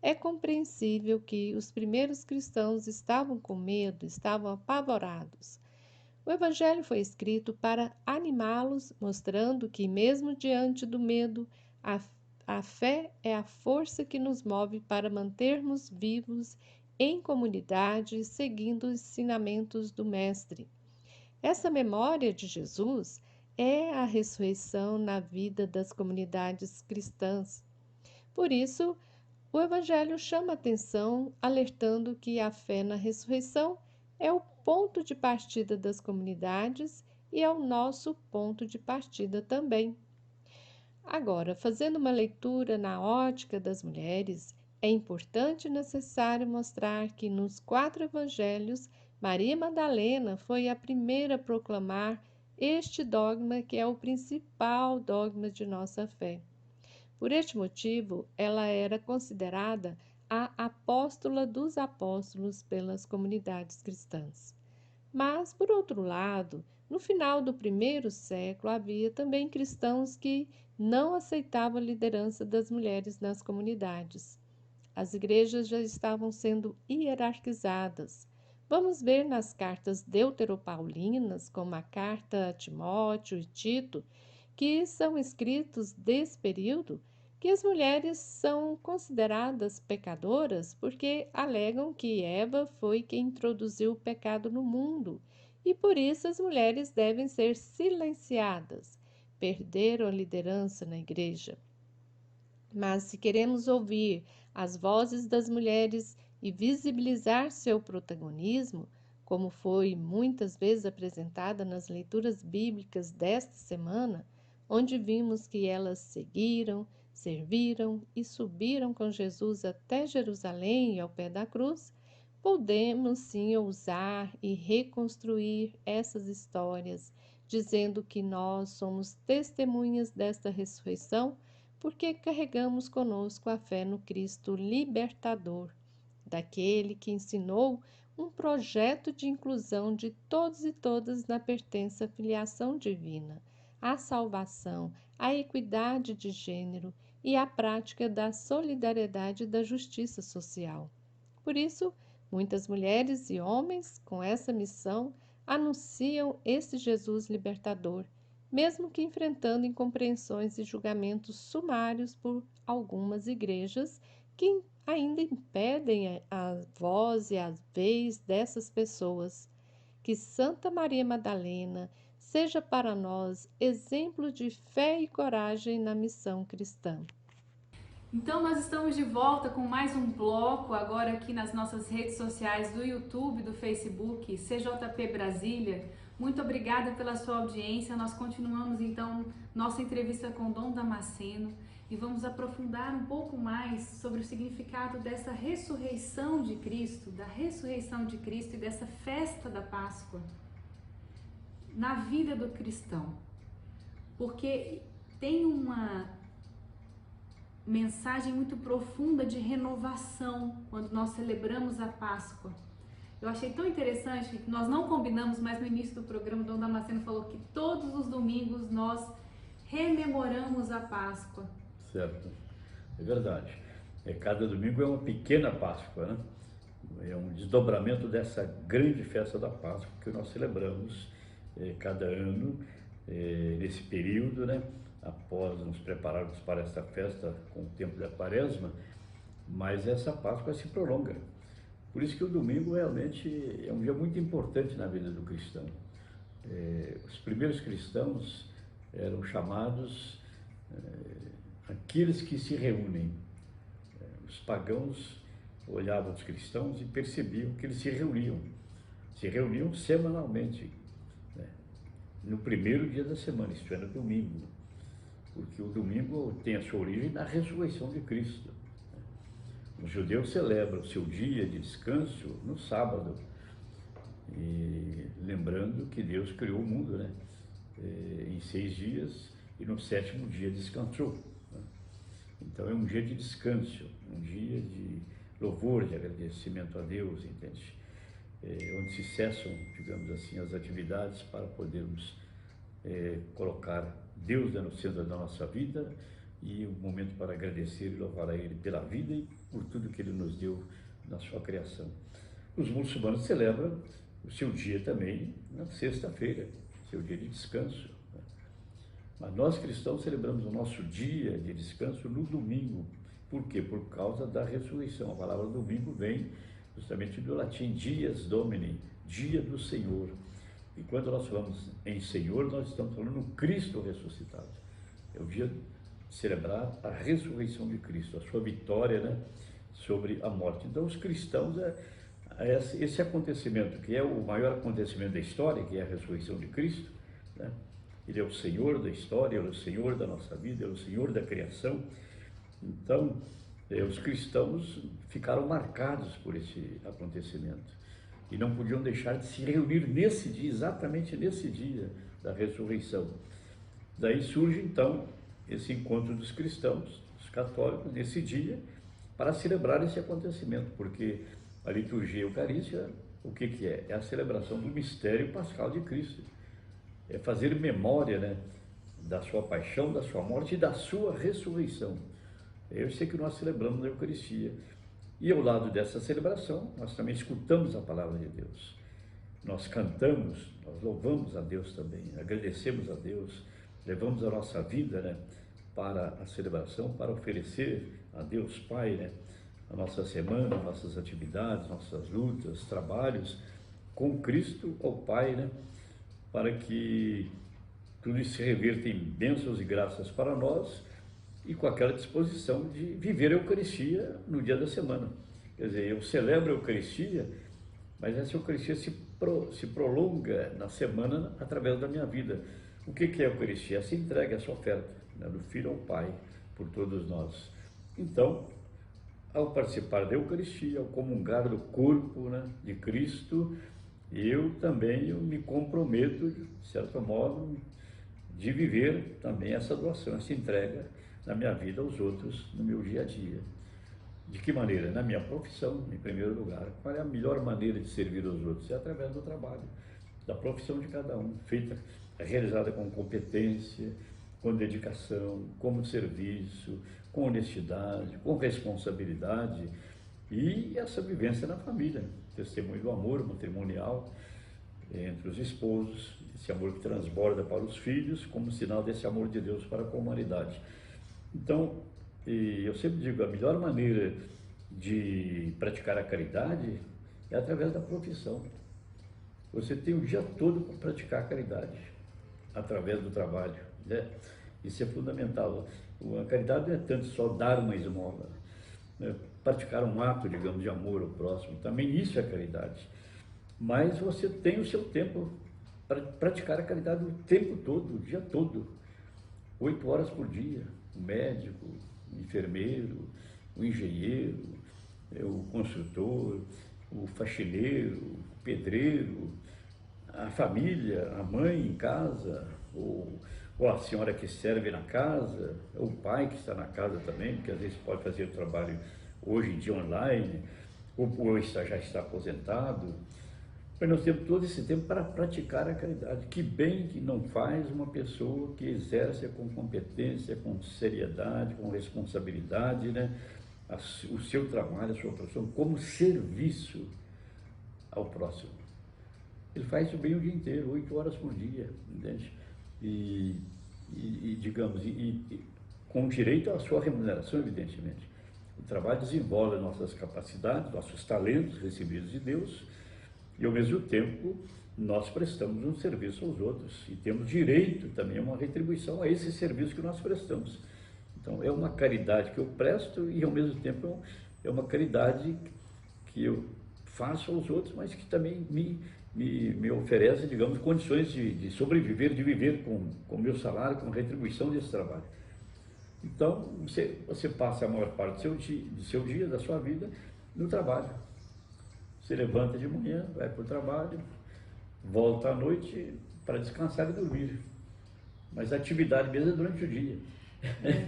É compreensível que os primeiros cristãos estavam com medo, estavam apavorados. O Evangelho foi escrito para animá-los, mostrando que, mesmo diante do medo, a fé é a força que nos move para mantermos vivos em comunidade, seguindo os ensinamentos do Mestre. Essa memória de Jesus é a ressurreição na vida das comunidades cristãs. Por isso, o Evangelho chama atenção, alertando que a fé na ressurreição é o ponto de partida das comunidades e é o nosso ponto de partida também. Agora, fazendo uma leitura na ótica das mulheres, é importante e necessário mostrar que nos 4 evangelhos, Maria Madalena foi a primeira a proclamar este dogma que é o principal dogma de nossa fé. Por este motivo, ela era considerada a apóstola dos apóstolos pelas comunidades cristãs. Mas, por outro lado, no final do primeiro século havia também cristãos que não aceitavam a liderança das mulheres nas comunidades. As igrejas já estavam sendo hierarquizadas. Vamos ver nas cartas deuteropaulinas, como a carta a Timóteo e Tito, que são escritos desse período, que as mulheres são consideradas pecadoras porque alegam que Eva foi quem introduziu o pecado no mundo e por isso as mulheres devem ser silenciadas. Perderam a liderança na igreja. Mas se queremos ouvir as vozes das mulheres e visibilizar seu protagonismo, como foi muitas vezes apresentada nas leituras bíblicas desta semana, onde vimos que elas seguiram, serviram e subiram com Jesus até Jerusalém e ao pé da cruz, podemos sim ousar e reconstruir essas histórias, dizendo que nós somos testemunhas desta ressurreição, porque carregamos conosco a fé no Cristo libertador, daquele que ensinou um projeto de inclusão de todos e todas na pertença à filiação divina, à salvação, à equidade de gênero e à prática da solidariedade e da justiça social. Por isso, muitas mulheres e homens com essa missão anunciam esse Jesus libertador, mesmo que enfrentando incompreensões e julgamentos sumários por algumas igrejas que ainda impedem a voz e a vez dessas pessoas. Que Santa Maria Madalena seja para nós exemplo de fé e coragem na missão cristã. Então nós estamos de volta com mais um bloco, agora aqui nas nossas redes sociais do YouTube, do Facebook, CJP Brasília. Muito obrigada pela sua audiência. Nós continuamos então nossa entrevista com Dom Damasceno e vamos aprofundar um pouco mais sobre o significado dessa ressurreição de Cristo, da ressurreição de Cristo e dessa festa da Páscoa na vida do cristão. Porque tem uma mensagem muito profunda de renovação quando nós celebramos a Páscoa. Eu achei tão interessante que nós não combinamos, mas no início do programa o Dom Damasceno falou que todos os domingos nós rememoramos a Páscoa. Certo, é verdade. Cada domingo é uma pequena Páscoa, né? É um desdobramento dessa grande festa da Páscoa que nós celebramos cada ano, nesse período, né? após nos prepararmos para esta festa com o tempo da Quaresma, mas essa Páscoa se prolonga. Por isso que o domingo realmente é um dia muito importante na vida do cristão. Os primeiros cristãos eram chamados aqueles que se reúnem. Os pagãos olhavam os cristãos e percebiam que eles se reuniam semanalmente, né? No primeiro dia da semana, isto é, no domingo, porque o domingo tem a sua origem na ressurreição de Cristo. Os judeus celebram o seu dia de descanso no sábado, e lembrando que Deus criou o mundo, né? Em 6 dias, e no 7º dia descansou, né? Então é um dia de descanso, um dia de louvor, de agradecimento a Deus, entende? Onde se cessam, digamos assim, as atividades para podermos colocar Deus no centro da nossa vida, e um momento para agradecer e louvar a Ele pela vida e por tudo que Ele nos deu na sua criação. Os muçulmanos celebram o seu dia também na sexta-feira, seu dia de descanso. Mas nós cristãos celebramos o nosso dia de descanso no domingo. Por quê? Por causa da ressurreição. A palavra domingo vem justamente do latim dies Domini, dia do Senhor. E quando nós falamos em Senhor, nós estamos falando no Cristo ressuscitado. É o dia de celebrar a ressurreição de Cristo, a sua vitória, né, sobre a morte. Então, os cristãos, esse acontecimento, que é o maior acontecimento da história, que é a ressurreição de Cristo, né? Ele é o Senhor da história, Ele é o Senhor da nossa vida, Ele é o Senhor da criação. Então, os cristãos ficaram marcados por esse acontecimento e não podiam deixar de se reunir nesse dia, exatamente nesse dia da ressurreição. Daí surge, então, esse encontro dos cristãos, dos católicos, nesse dia, para celebrar esse acontecimento, porque a liturgia eucarística, o que é? É a celebração do mistério pascal de Cristo. É fazer memória, né, da sua paixão, da sua morte e da sua ressurreição. Eu sei que nós celebramos na Eucaristia. E ao lado dessa celebração, nós também escutamos a palavra de Deus. Nós cantamos, nós louvamos a Deus também, agradecemos a Deus, levamos a nossa vida, né, para a celebração, para oferecer a Deus Pai, né, a nossa semana, nossas atividades, nossas lutas, trabalhos, com Cristo ao Pai, né, para que tudo isso se reverta em bênçãos e graças para nós, e com aquela disposição de viver a Eucaristia no dia da semana. Quer dizer, eu celebro a Eucaristia, mas essa Eucaristia se prolonga na semana através da minha vida. O que é a Eucaristia? Essa entrega, essa oferta, né, do Filho ao Pai, por todos nós. Então, ao participar da Eucaristia, ao comungar do corpo, né, de Cristo, eu me comprometo, de certo modo, de viver também essa doação, essa entrega na minha vida aos outros, no meu dia a dia. De que maneira? Na minha profissão, em primeiro lugar. Qual é a melhor maneira de servir aos outros? É através do trabalho, da profissão de cada um, realizada com competência, com dedicação, como serviço, com honestidade, com responsabilidade, e essa vivência na família, testemunho do amor matrimonial entre os esposos, esse amor que transborda para os filhos, como sinal desse amor de Deus para com a humanidade. Então, eu sempre digo, a melhor maneira de praticar a caridade é através da profissão. Você tem o dia todo para praticar a caridade, através do trabalho, né? Isso é fundamental. A caridade não é tanto só dar uma esmola, né? Praticar um ato, digamos, de amor ao próximo, também isso é caridade. Mas você tem o seu tempo para praticar a caridade o tempo todo, o dia todo, 8 horas por dia. O médico, o enfermeiro, o engenheiro, o construtor, o faxineiro, o pedreiro, a família, a mãe em casa, ou a senhora que serve na casa, ou o pai que está na casa também, porque às vezes pode fazer o trabalho hoje em dia online, ou já está aposentado. Mas nós temos todo esse tempo para praticar a caridade. Que bem que não faz uma pessoa que exerce com competência, com seriedade, com responsabilidade, né, o seu trabalho, a sua profissão, como serviço ao próximo. Ele faz isso bem o dia inteiro, 8 horas por dia, entende? E digamos, com direito à sua remuneração, evidentemente. O trabalho desenvolve nossas capacidades, nossos talentos recebidos de Deus, e ao mesmo tempo nós prestamos um serviço aos outros e temos direito também a uma retribuição a esse serviço que nós prestamos. Então é uma caridade que eu presto e ao mesmo tempo é uma caridade que eu faço aos outros, mas que também me oferece, digamos, condições de sobreviver, de viver com o meu salário, com a retribuição desse trabalho. Então, você passa a maior parte do seu dia, da sua vida, no trabalho. Você levanta de manhã, vai para o trabalho, volta à noite para descansar e dormir. Mas a atividade mesmo é durante o dia.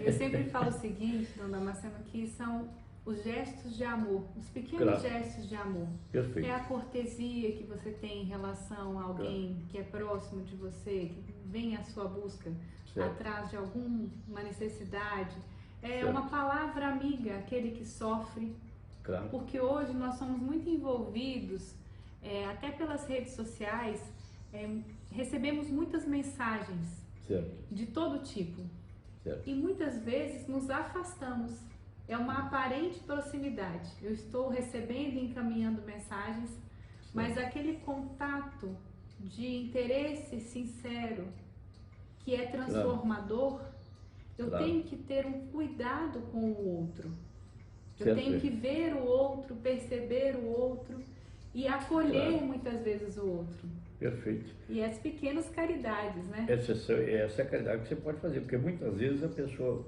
Eu sempre falo o seguinte, dona Damasceno, que são os gestos de amor, os pequenos Claro. gestos de amor. Perfeito. É a cortesia que você tem em relação a alguém que é próximo de você, que vem à sua busca, Certo. atrás de alguma necessidade. É Certo. uma palavra amiga, aquele que sofre. Claro. Porque hoje nós somos muito envolvidos, até pelas redes sociais, recebemos muitas mensagens Certo. de todo tipo. Certo. E muitas vezes nos afastamos. É uma aparente proximidade. Eu estou recebendo e encaminhando mensagens, mas aquele contato de interesse sincero, que é transformador, eu Claro. tenho que ter um cuidado com o outro. Eu Certo. tenho que ver o outro, perceber o outro e acolher Claro. muitas vezes o outro. Perfeito. E as pequenas caridades, né? Essa é a caridade que você pode fazer, porque muitas vezes a pessoa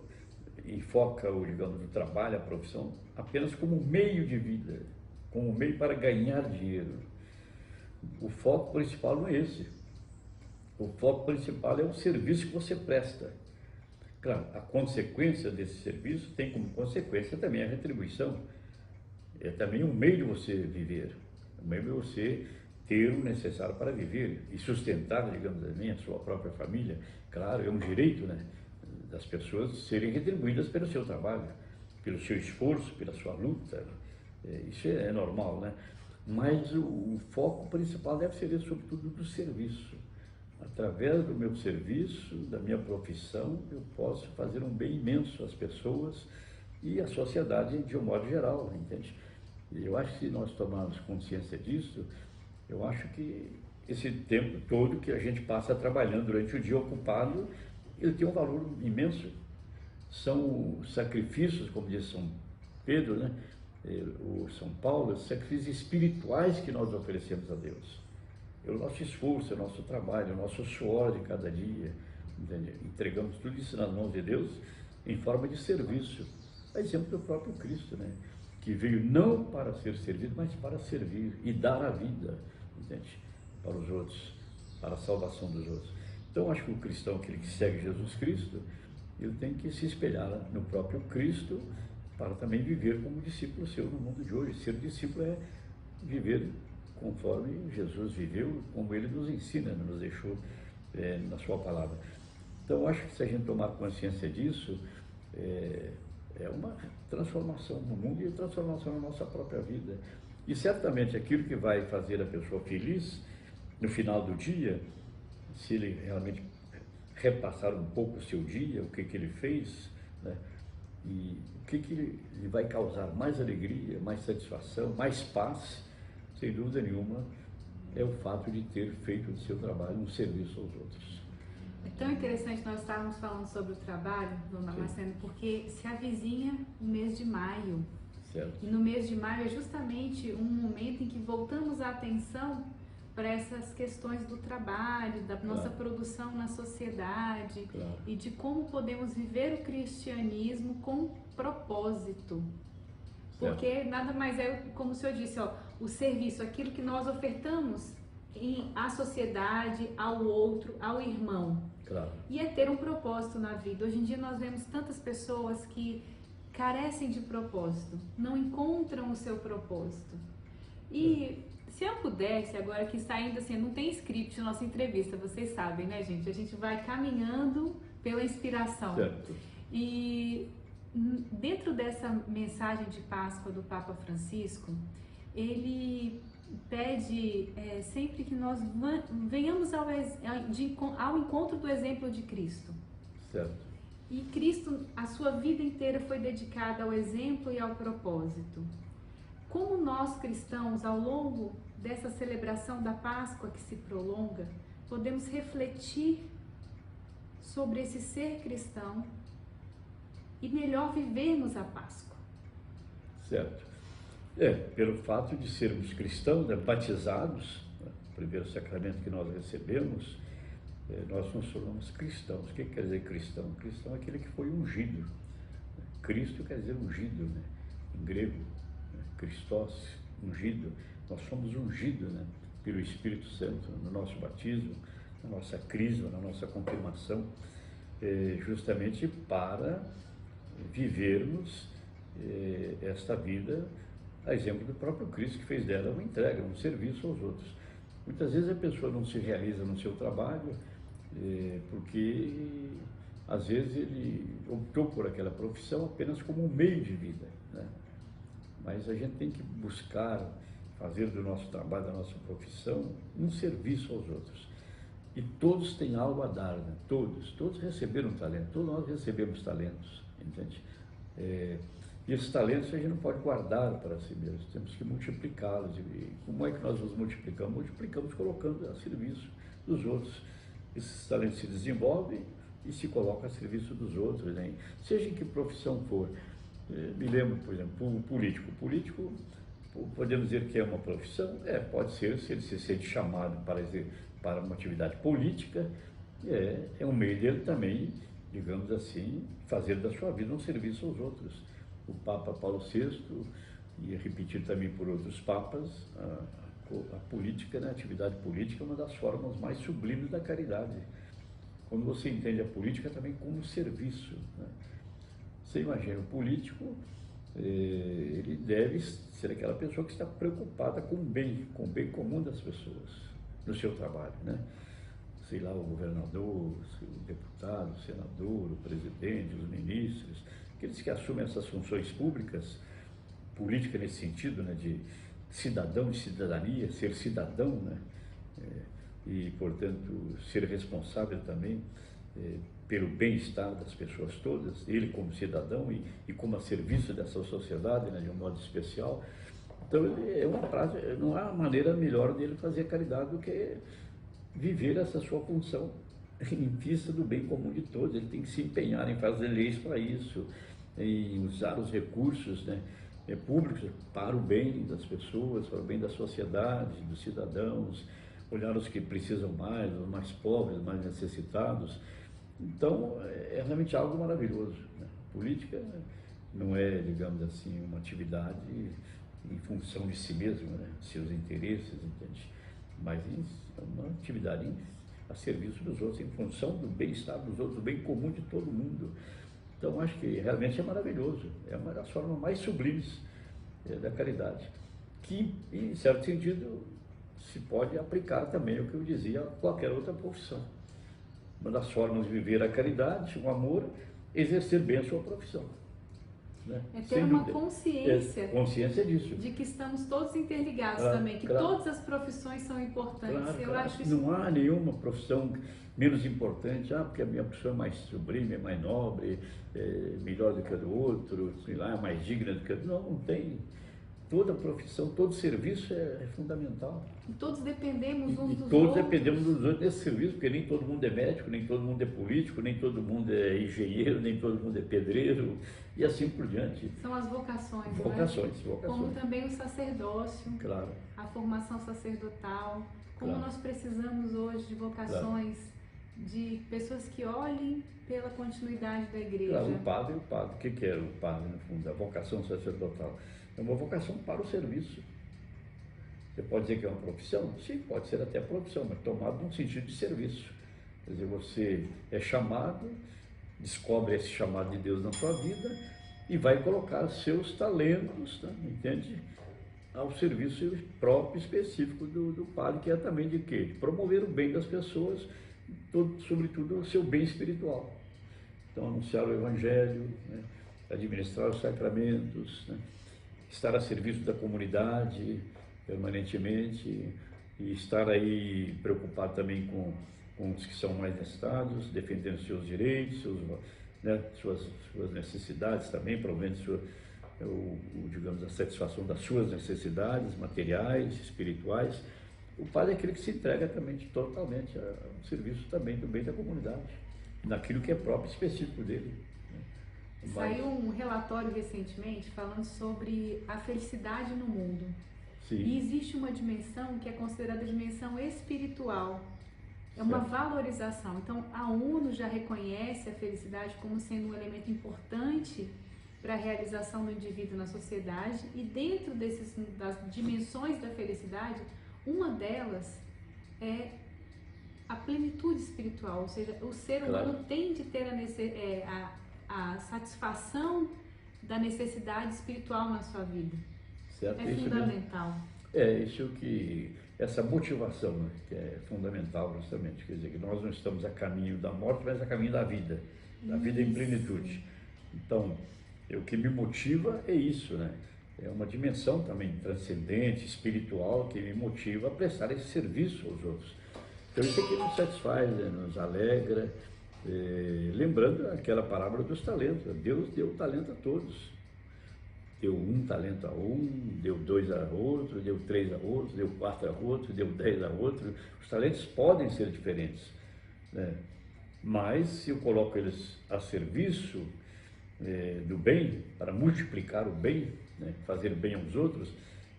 enfoca, digamos, o trabalho, a profissão, apenas como meio de vida, como meio para ganhar dinheiro. O foco principal não é esse. O foco principal é o serviço que você presta. Claro, a consequência desse serviço tem como consequência também a retribuição. É também um meio de você viver, um meio de você ter o necessário para viver e sustentar, digamos assim, a sua própria família. Claro, é um direito, né, das pessoas serem retribuídas pelo seu trabalho, pelo seu esforço, pela sua luta. Isso é normal, né? Mas o foco principal deve ser, sobretudo, do serviço. Através do meu serviço, da minha profissão, eu posso fazer um bem imenso às pessoas e à sociedade de um modo geral, entende? E eu acho que se nós tomarmos consciência disso, eu acho que esse tempo todo que a gente passa trabalhando durante o dia ocupado, ele tem um valor imenso. São sacrifícios, como diz São Pedro, né? O São Paulo, sacrifícios espirituais que nós oferecemos a Deus. É o nosso esforço, é o nosso trabalho, é o nosso suor de cada dia, entende? Entregamos tudo isso nas mãos de Deus em forma de serviço. A exemplo do próprio Cristo, né? Que veio não para ser servido, mas para servir e dar a vida, entende? Para os outros, para a salvação dos outros. Então, acho que o cristão, aquele que segue Jesus Cristo, ele tem que se espelhar no próprio Cristo para também viver como discípulo seu no mundo de hoje. Ser discípulo é viver conforme Jesus viveu, como ele nos ensina, nos deixou na sua palavra. Então, acho que se a gente tomar consciência disso, é uma transformação no mundo e transformação na nossa própria vida. E certamente aquilo que vai fazer a pessoa feliz no final do dia, se ele realmente repassar um pouco o seu dia, o que ele fez, né? E o que lhe vai causar mais alegria, mais satisfação, mais paz, sem dúvida nenhuma, é o fato de ter feito do seu trabalho um serviço aos outros. É tão interessante nós estarmos falando sobre o trabalho, dona Damasceno, porque se avizinha o mês de maio. Certo. E no mês de maio é justamente um momento em que voltamos a atenção para essas questões do trabalho, da nossa produção na sociedade, e de como podemos viver o cristianismo com propósito. Porque nada mais é, como o senhor disse, o serviço, aquilo que nós ofertamos à sociedade, ao outro, ao irmão. Claro. E é ter um propósito na vida. Hoje em dia nós vemos tantas pessoas que carecem de propósito, não encontram o seu propósito. E se eu pudesse, agora que está ainda assim, não tem script nossa entrevista, vocês sabem, né, gente? A gente vai caminhando pela inspiração. Certo. E dentro dessa mensagem de Páscoa do Papa Francisco, ele pede sempre que nós venhamos ao encontro do exemplo de Cristo. Certo. E Cristo, a sua vida inteira foi dedicada ao exemplo e ao propósito. Como nós cristãos, ao longo dessa celebração da Páscoa que se prolonga, podemos refletir sobre esse ser cristão e melhor vivermos a Páscoa? Certo. Pelo fato de sermos cristãos, né, batizados, né, o primeiro sacramento que nós recebemos, nós nos tornamos cristãos. O que quer dizer cristão? Cristão é aquele que foi ungido. Cristo quer dizer ungido, né, em grego, né, Christos, ungido. Nós somos ungidos, né, pelo Espírito Santo no nosso batismo, na nossa crisma, na nossa confirmação, justamente para vivermos esta vida a exemplo do próprio Cristo, que fez dela uma entrega, um serviço aos outros. Muitas vezes a pessoa não se realiza no seu trabalho porque às vezes ele optou por aquela profissão apenas como um meio de vida, né? Mas a gente tem que buscar fazer do nosso trabalho, da nossa profissão, um serviço aos outros. E todos têm algo a dar, né? Todos receberam talento, todos nós recebemos talentos, entende? E esses talentos a gente não pode guardar para si mesmo, temos que multiplicá-los. E como é que nós os multiplicamos? Multiplicamos colocando a serviço dos outros. Esses talentos se desenvolvem e se colocam a serviço dos outros, né? Seja em que profissão for. Me lembro, por exemplo, o político. O político, podemos dizer que é uma profissão? Pode ser, se ele se sente chamado para uma atividade política, é um meio dele também, digamos assim, fazer da sua vida um serviço aos outros. O Papa Paulo VI, e repetido também por outros papas, a política, né, a atividade política é uma das formas mais sublimes da caridade. Quando você entende a política também como serviço, né? Você imagina, o político, ele deve ser aquela pessoa que está preocupada com o bem comum das pessoas, no seu trabalho, né? Sei lá, o governador, o deputado, o senador, o presidente, os ministros, aqueles que assumem essas funções públicas, política nesse sentido, né, de cidadão e cidadania, ser cidadão, né, e, portanto, ser responsável também pelo bem-estar das pessoas todas, ele como cidadão e como a serviço dessa sociedade, né, de um modo especial. Então, não há maneira melhor dele fazer caridade do que viver essa sua função em vista do bem comum de todos. Ele tem que se empenhar em fazer leis para isso, em usar os recursos, né, públicos para o bem das pessoas, para o bem da sociedade, dos cidadãos, olhar os que precisam mais, os mais pobres, os mais necessitados. Então, é realmente algo maravilhoso, né? A política não é, digamos assim, uma atividade em função de si mesmo, né, seus interesses, entende? Mas é uma atividade a serviço dos outros, em função do bem-estar dos outros, do bem comum de todo mundo. Então, acho que realmente é maravilhoso, é uma das formas mais sublimes da caridade, que, em certo sentido, se pode aplicar também, o que eu dizia, a qualquer outra profissão. Uma das formas de viver a caridade, o amor, exercer bem a sua profissão, né? É ter uma consciência, consciência disso, de que estamos todos interligados também, que todas as profissões são importantes. Eu acho isso. Não há nenhuma profissão menos importante, porque a minha profissão é mais sublime, é mais nobre, melhor do que a do outro, sei lá, é mais digna do que a do outro. Não tem. Toda profissão, todo serviço é fundamental. E todos dependemos uns dos outros. Todos dependemos dos outros nesse serviço, porque nem todo mundo é médico, nem todo mundo é político, nem todo mundo é engenheiro, nem todo mundo é pedreiro, e assim por diante. São as vocações, vocações, né? Vocações. Como também o sacerdócio, claro, a formação sacerdotal, como claro, nós precisamos hoje de vocações, claro, de pessoas que olhem pela continuidade da igreja. Claro, o padre, o que é o padre, no fundo, a vocação sacerdotal? É uma vocação para o serviço. Você pode dizer que é uma profissão? Sim, pode ser até profissão, mas tomado num sentido de serviço. Quer dizer, você é chamado, descobre esse chamado de Deus na sua vida e vai colocar seus talentos, né, entende? Ao serviço próprio, específico do padre, que é também de quê? De promover o bem das pessoas, sobretudo o seu bem espiritual. Então, anunciar o Evangelho, né, administrar os sacramentos, né, estar a serviço da comunidade permanentemente e estar aí preocupado também com com os que são mais necessitados, defendendo seus direitos, né, suas necessidades também, provendo digamos, a satisfação das suas necessidades materiais, espirituais. O padre é aquele que se entrega também totalmente ao serviço também do bem da comunidade, naquilo que é próprio específico dele. Saiu um relatório recentemente falando sobre a felicidade no mundo. Sim. E existe uma dimensão que é considerada a dimensão espiritual. É uma valorização. Então, a ONU já reconhece a felicidade como sendo um elemento importante para a realização do indivíduo na sociedade, e dentro das dimensões da felicidade, uma delas é a plenitude espiritual, ou seja, o ser humano tem de ter a satisfação da necessidade espiritual na sua vida. Certo, é fundamental. Essa motivação, né, que é fundamental justamente, quer dizer, que nós não estamos a caminho da morte, mas a caminho da vida em plenitude. Então, o que me motiva é isso, né? É uma dimensão também transcendente, espiritual, que me motiva a prestar esse serviço aos outros. Então isso aqui nos satisfaz, né? Nos alegra, lembrando aquela parábola dos talentos. Deus deu talento a todos. Deu 1 talento a um, deu 2 a outro, deu 3 a outro, deu 4 a outro, deu 10 a outro. Os talentos podem ser diferentes, né? Mas se eu coloco eles a serviço do bem, para multiplicar o bem, né, fazer bem aos outros,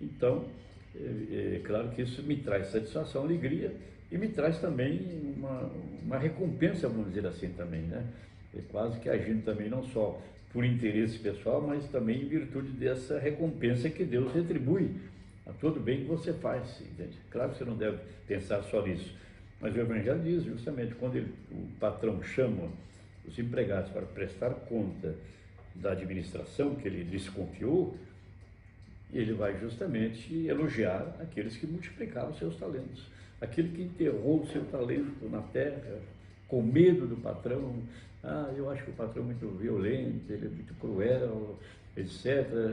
então é claro que isso me traz satisfação, alegria, e me traz também uma recompensa, vamos dizer assim também, né? É quase que agindo também não só por interesse pessoal, mas também em virtude dessa recompensa que Deus retribui a todo bem que você faz, entende? Claro que você não deve pensar só nisso, mas o Evangelho diz justamente, quando o patrão chama os empregados para prestar conta da administração que ele lhes confiou, ele vai justamente elogiar aqueles que multiplicaram seus talentos. Aquele que enterrou o seu talento na terra, com medo do patrão. Eu acho que o patrão é muito violento, ele é muito cruel, etc.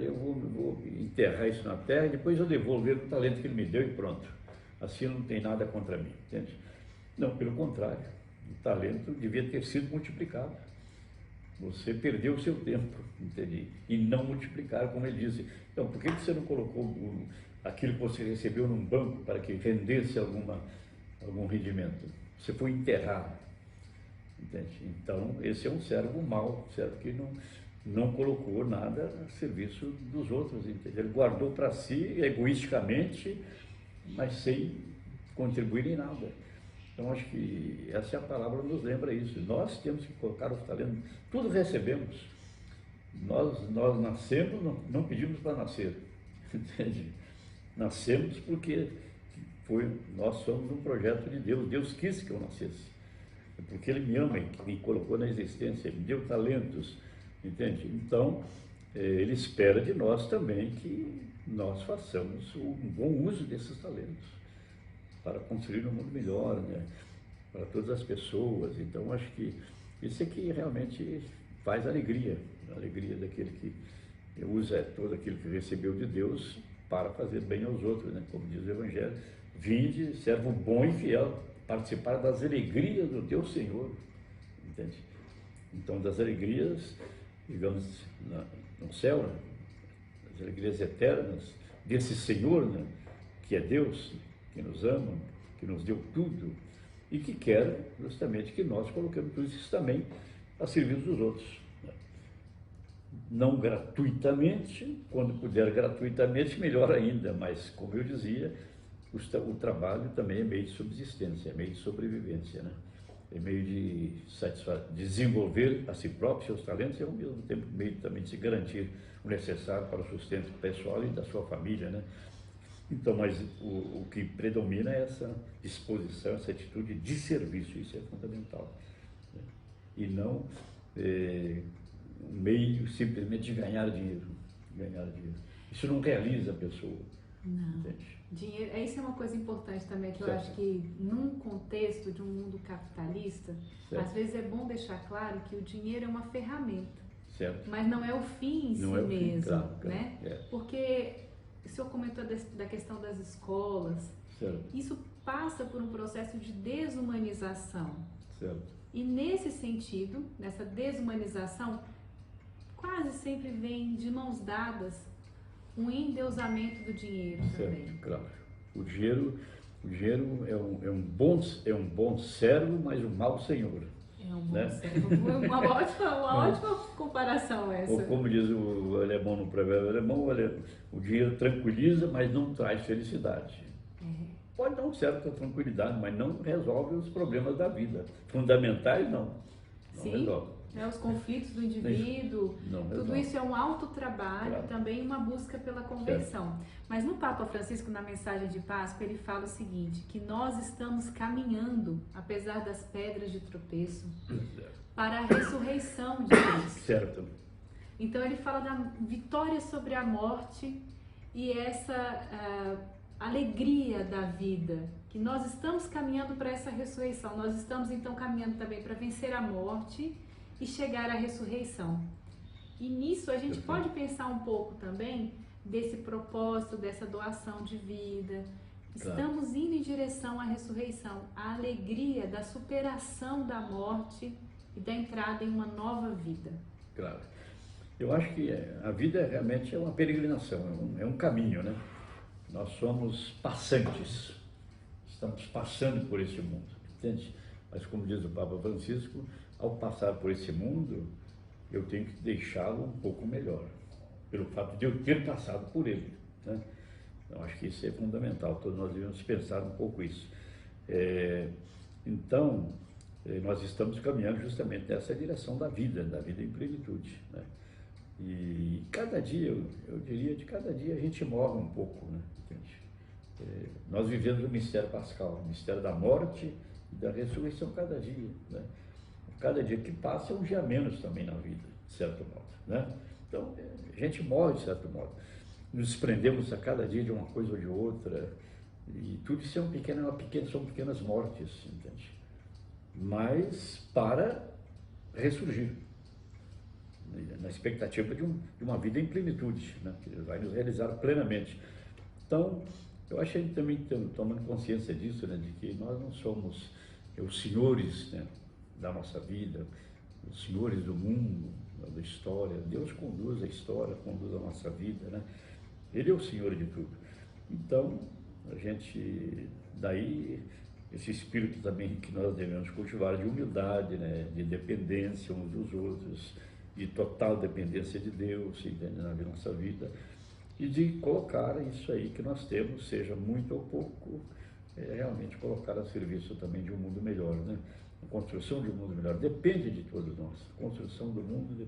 Eu vou enterrar isso na terra e depois eu devolver o talento que ele me deu e pronto. Assim não tem nada contra mim, entende? Não, pelo contrário, o talento devia ter sido multiplicado. Você perdeu o seu tempo, entende? E não multiplicar, como ele disse. Então, por que você não colocou aquilo que você recebeu num banco para que rendesse algum rendimento? Você foi enterrado, entende? Então, esse é um servo mau, servo que não colocou nada a serviço dos outros, entende? Ele guardou para si, egoisticamente, mas sem contribuir em nada. Então, acho que essa é a palavra que nos lembra isso. Nós temos que colocar os talentos, tudo recebemos. Nós nascemos, não pedimos para nascer, entende? Nascemos porque nós somos um projeto de Deus. Deus quis que eu nascesse, porque Ele me ama, me colocou na existência, me deu talentos, entende? Então, Ele espera de nós também que nós façamos um bom uso desses talentos, para construir um mundo melhor, né? Para todas as pessoas. Então, acho que isso é que realmente faz a alegria daquele que usa todo aquilo que recebeu de Deus para fazer bem aos outros, né? Como diz o Evangelho, vinde, servo bom e fiel, participar das alegrias do teu Senhor, entende? Então, das alegrias, digamos, no céu, né? As alegrias eternas desse Senhor, né? Que é Deus, que nos ama, que nos deu tudo e que quer justamente que nós coloquemos tudo isso também a serviço dos outros. Não gratuitamente, quando puder gratuitamente, melhor ainda, mas, como eu dizia, o trabalho também é meio de subsistência, é meio de sobrevivência, né? É meio de desenvolver a si próprio seus talentos e, ao mesmo tempo, meio também de se garantir o necessário para o sustento pessoal e da sua família, né? Então, mas o que predomina é essa disposição, essa atitude de serviço, isso é fundamental, né? E não um meio simplesmente de ganhar dinheiro. Isso não realiza a pessoa. Não. Entende? Dinheiro, isso é uma coisa importante também, que eu Certo. acho que num contexto de um mundo capitalista, Certo. às vezes é bom deixar claro que o dinheiro é uma ferramenta, Certo? mas não é o fim em si Não é o fim, mesmo, claro, né? é. Porque o senhor comentou da questão das escolas, Certo. isso passa por um processo de desumanização. Certo. E nesse sentido, nessa desumanização, quase sempre vem de mãos dadas um endeusamento do dinheiro também. Certo, claro. O dinheiro é um bom servo, mas um mau senhor. É um bom Né? servo. Uma ótima comparação essa. Ou como diz o alemão no provérbio alemão, o dinheiro tranquiliza, mas não traz felicidade. Pode dar uma certa tranquilidade, mas não resolve os problemas da vida. Fundamentais, não. Não Sim, resolve. Os conflitos do indivíduo, Não tudo resolve. isso é um autotrabalho, Claro. também uma busca pela conversão. Mas no Papa Francisco, na mensagem de Páscoa, ele fala o seguinte, que nós estamos caminhando, apesar das pedras de tropeço, para a ressurreição de Cristo. Certo. Então ele fala da vitória sobre a morte e essa alegria da vida, que nós estamos caminhando para essa ressurreição. Nós estamos então caminhando também para vencer a morte e chegar à ressurreição. E nisso a gente pode pensar um pouco também desse propósito, dessa doação de vida. Claro. Estamos indo em direção à ressurreição, à alegria da superação da morte e da entrada em uma nova vida. Claro. Eu acho que a vida realmente é uma peregrinação, é um caminho, né? Nós somos passantes, estamos passando por esse mundo, entende? Mas como diz o Papa Francisco, ao passar por esse mundo, eu tenho que deixá-lo um pouco melhor, pelo fato de eu ter passado por ele, né? Eu acho que isso é fundamental, todos nós devemos pensar um pouco isso. Então, nós estamos caminhando justamente nessa direção da vida em plenitude, né? E cada dia, eu diria, de cada dia a gente morre um pouco, né? Entende? Nós vivemos o mistério pascal, o mistério da morte e da ressurreição cada dia, né? Cada dia que passa é um dia a menos também na vida, de certo modo, né? Então, a gente morre de certo modo. Nos desprendemos a cada dia de uma coisa ou de outra, e tudo isso são pequenas mortes, entende? Mas para ressurgir, na expectativa de uma vida em plenitude, né? Que vai nos realizar plenamente. Então, eu acho que a gente também tomando consciência disso, né? De que nós não somos os senhores, né? Da nossa vida, os senhores do mundo, da história. Deus conduz a história, conduz a nossa vida, né? Ele é o Senhor de tudo. Então, a gente, daí, esse espírito também que nós devemos cultivar de humildade, né? De dependência uns dos outros, de total dependência de Deus, entende? Na nossa vida, e de colocar isso aí que nós temos, seja muito ou pouco, realmente colocar a serviço também de um mundo melhor, né? A construção de um mundo melhor depende de todos nós. A construção do mundo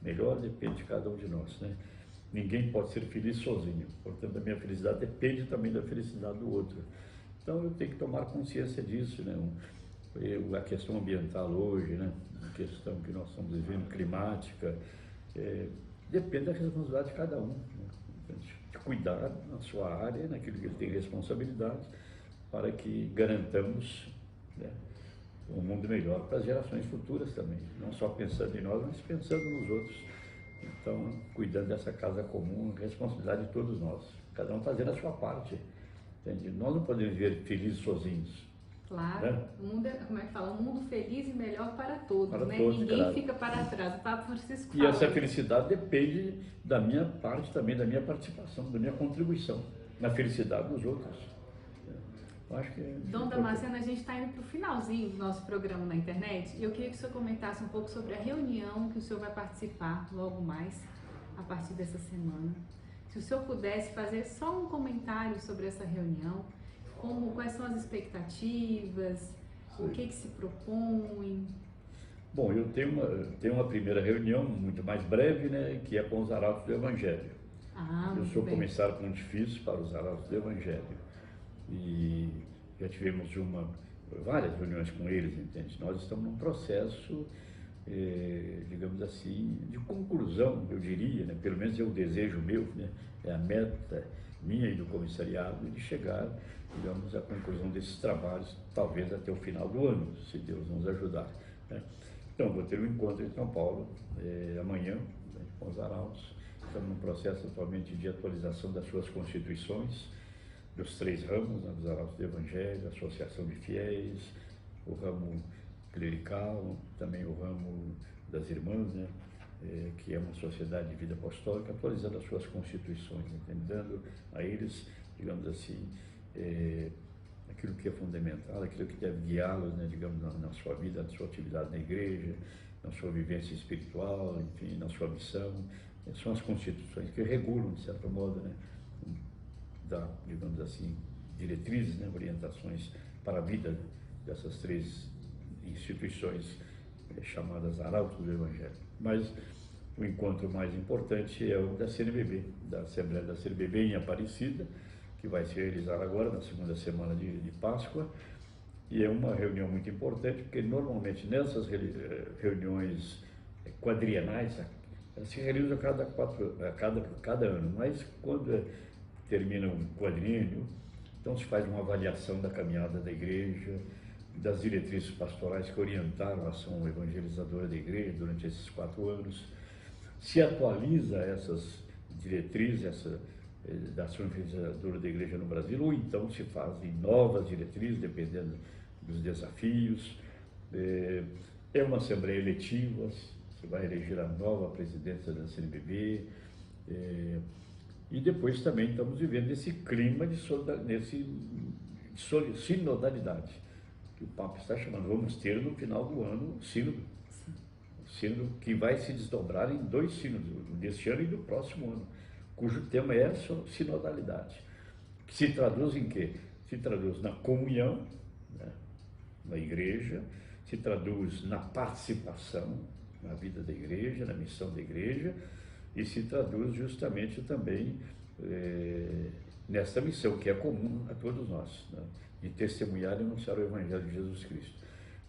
melhor depende de cada um de nós, né? Ninguém pode ser feliz sozinho, portanto a minha felicidade depende também da felicidade do outro. Então eu tenho que tomar consciência disso, né? A questão ambiental hoje, né? A questão que nós estamos vivendo, climática, depende da responsabilidade de cada um, né? De cuidar na sua área, naquilo que ele tem responsabilidade, para que garantamos, né? Um mundo melhor para as gerações futuras também, não só pensando em nós, mas pensando nos outros. Então, cuidando dessa casa comum, responsabilidade de todos nós, cada um fazendo a sua parte, entende? Nós não podemos viver felizes sozinhos. Claro, né? O mundo como é que fala? Um mundo feliz e melhor para todos, Para né? todos, Ninguém claro. fica para trás. O Papa Francisco E fala essa isso. felicidade depende da minha parte também, da minha participação, da minha contribuição na felicidade dos outros. Eu acho que Dom Damasceno, a gente está indo para o finalzinho do nosso programa na internet e eu queria que o senhor comentasse um pouco sobre a reunião que o senhor vai participar logo mais, a partir dessa semana. Se o senhor pudesse fazer só um comentário sobre essa reunião, quais são as expectativas, o que se propõe. Bom, eu tenho uma primeira reunião muito mais breve, né, que é com os arautos do Evangelho. Eu Muito sou bem. comissário pontifício para os arautos do Evangelho e já tivemos várias reuniões com eles, entende? Nós estamos num processo, digamos assim, de conclusão, eu diria, né? Pelo menos é o desejo meu, né? É a meta minha e do comissariado de chegar, digamos, à conclusão desses trabalhos, talvez até o final do ano, se Deus nos ajudar, né? Então, vou ter um encontro em São Paulo amanhã, né, com os arautos. Estamos num processo atualmente de atualização das suas constituições, dos 3 ramos, né, dos Arautos do Evangelho, Associação de Fiéis, o ramo clerical, também o ramo das Irmãs, né, que é uma sociedade de vida apostólica, atualizando as suas constituições, dando a eles, digamos assim, aquilo que é fundamental, aquilo que deve guiá-los, né, digamos, na sua vida, na sua atividade na igreja, na sua vivência espiritual, enfim, na sua missão. São as constituições que regulam, de certo modo, né, digamos assim, diretrizes, né, orientações para a vida dessas 3 instituições chamadas Arautos do Evangelho. Mas o encontro mais importante é o da CNBB, da Assembleia da CNBB em Aparecida, que vai se realizar agora, na segunda semana de Páscoa, e é uma reunião muito importante, porque normalmente nessas reuniões quadrienais, elas se realizam cada ano, mas quando termina um quadriênio, então se faz uma avaliação da caminhada da igreja, das diretrizes pastorais que orientaram a ação evangelizadora da igreja durante esses 4 anos, se atualiza essas diretrizes, da ação evangelizadora da igreja no Brasil, ou então se fazem novas diretrizes, dependendo dos desafios. É uma assembleia eletiva, se vai eleger a nova presidência da CNBB, e depois também estamos vivendo esse clima de sinodalidade, que o Papa está chamando. Vamos ter no final do ano o sínodo que vai se desdobrar em 2 sínodos, deste ano e do próximo ano, cujo tema é a sinodalidade, que se traduz em quê? Se traduz na comunhão, né, na igreja, se traduz na participação na vida da igreja, na missão da igreja, e se traduz justamente também nessa missão que é comum a todos nós, né, de testemunhar e anunciar o Evangelho de Jesus Cristo.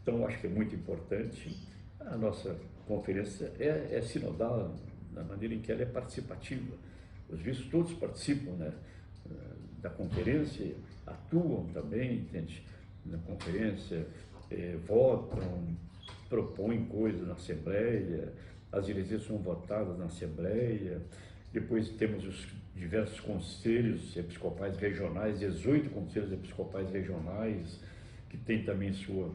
Então, acho que é muito importante. A nossa conferência é sinodal, na maneira em que ela é participativa. Os bispos todos participam, né, da conferência, atuam também, entende, na conferência, votam, propõem coisas na Assembleia, as diretrizes são votadas na Assembleia. Depois temos os diversos conselhos episcopais regionais, 18 conselhos episcopais regionais, que têm também sua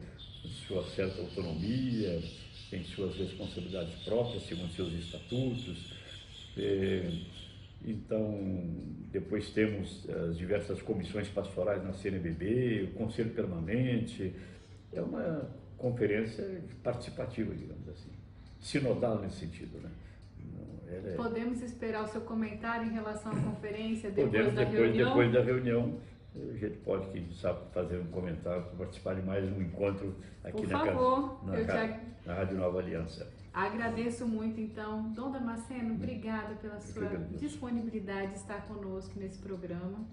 certa autonomia, têm suas responsabilidades próprias, segundo seus estatutos. Então, depois temos as diversas comissões pastorais na CNBB, o Conselho Permanente. É uma conferência participativa, digamos assim, sinodal nesse sentido, né? Podemos esperar o seu comentário em relação à conferência depois Podemos, da reunião? Depois da reunião, a gente pode, quem sabe, fazer um comentário, participar de mais um encontro aqui na Rádio Nova Aliança. Agradeço muito, então. Dom Damasceno, obrigada pela sua disponibilidade de estar conosco nesse programa.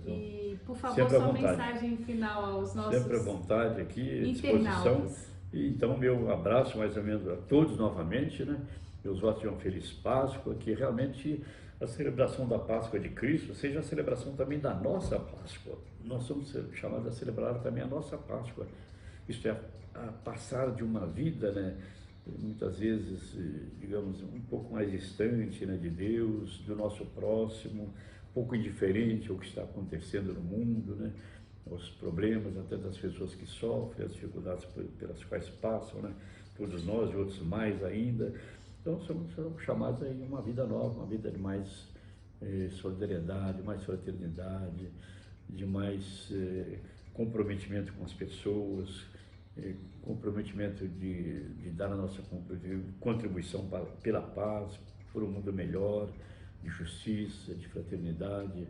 E, por favor, sua mensagem final aos nossos sempre à vontade aqui, à disposição. E, então, meu abraço mais ou menos a todos novamente, né? Meus votos de uma feliz Páscoa, que realmente a celebração da Páscoa de Cristo seja a celebração também da nossa Páscoa. Nós somos chamados a celebrar também a nossa Páscoa. Isto é, a passar de uma vida, né, muitas vezes, digamos, um pouco mais distante, né, de Deus, do nosso próximo, um pouco indiferente ao que está acontecendo no mundo, né, os problemas até das pessoas que sofrem, as dificuldades pelas quais passam, né, todos nós e outros mais ainda. Então, somos chamados a uma vida nova, uma vida de mais solidariedade, mais fraternidade, de mais comprometimento com as pessoas, comprometimento de dar a nossa contribuição pela paz, por um mundo melhor, de justiça, de fraternidade.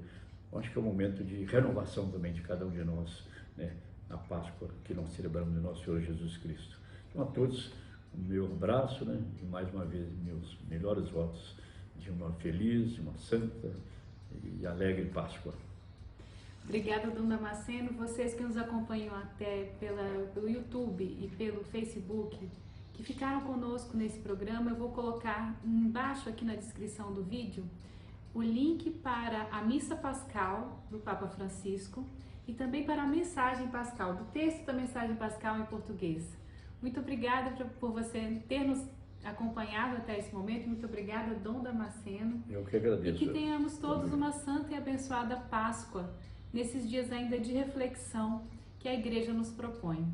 Eu acho que é um momento de renovação também de cada um de nós, né, na Páscoa que nós celebramos de nosso Senhor Jesus Cristo. Então, a todos, o meu abraço, né, e mais uma vez meus melhores votos de uma feliz, de uma santa e alegre Páscoa. Obrigada, Dom Damasceno. Vocês que nos acompanham até pelo YouTube e pelo Facebook, que ficaram conosco nesse programa, eu vou colocar embaixo aqui na descrição do vídeo o link para a Missa Pascal do Papa Francisco e também para a Mensagem Pascal, do texto da Mensagem Pascal em português. Muito obrigada por você ter nos acompanhado até esse momento. Muito obrigada, Dom Damasceno. Eu que agradeço. E que tenhamos todos uma santa e abençoada Páscoa. nesses dias ainda de reflexão que a Igreja nos propõe.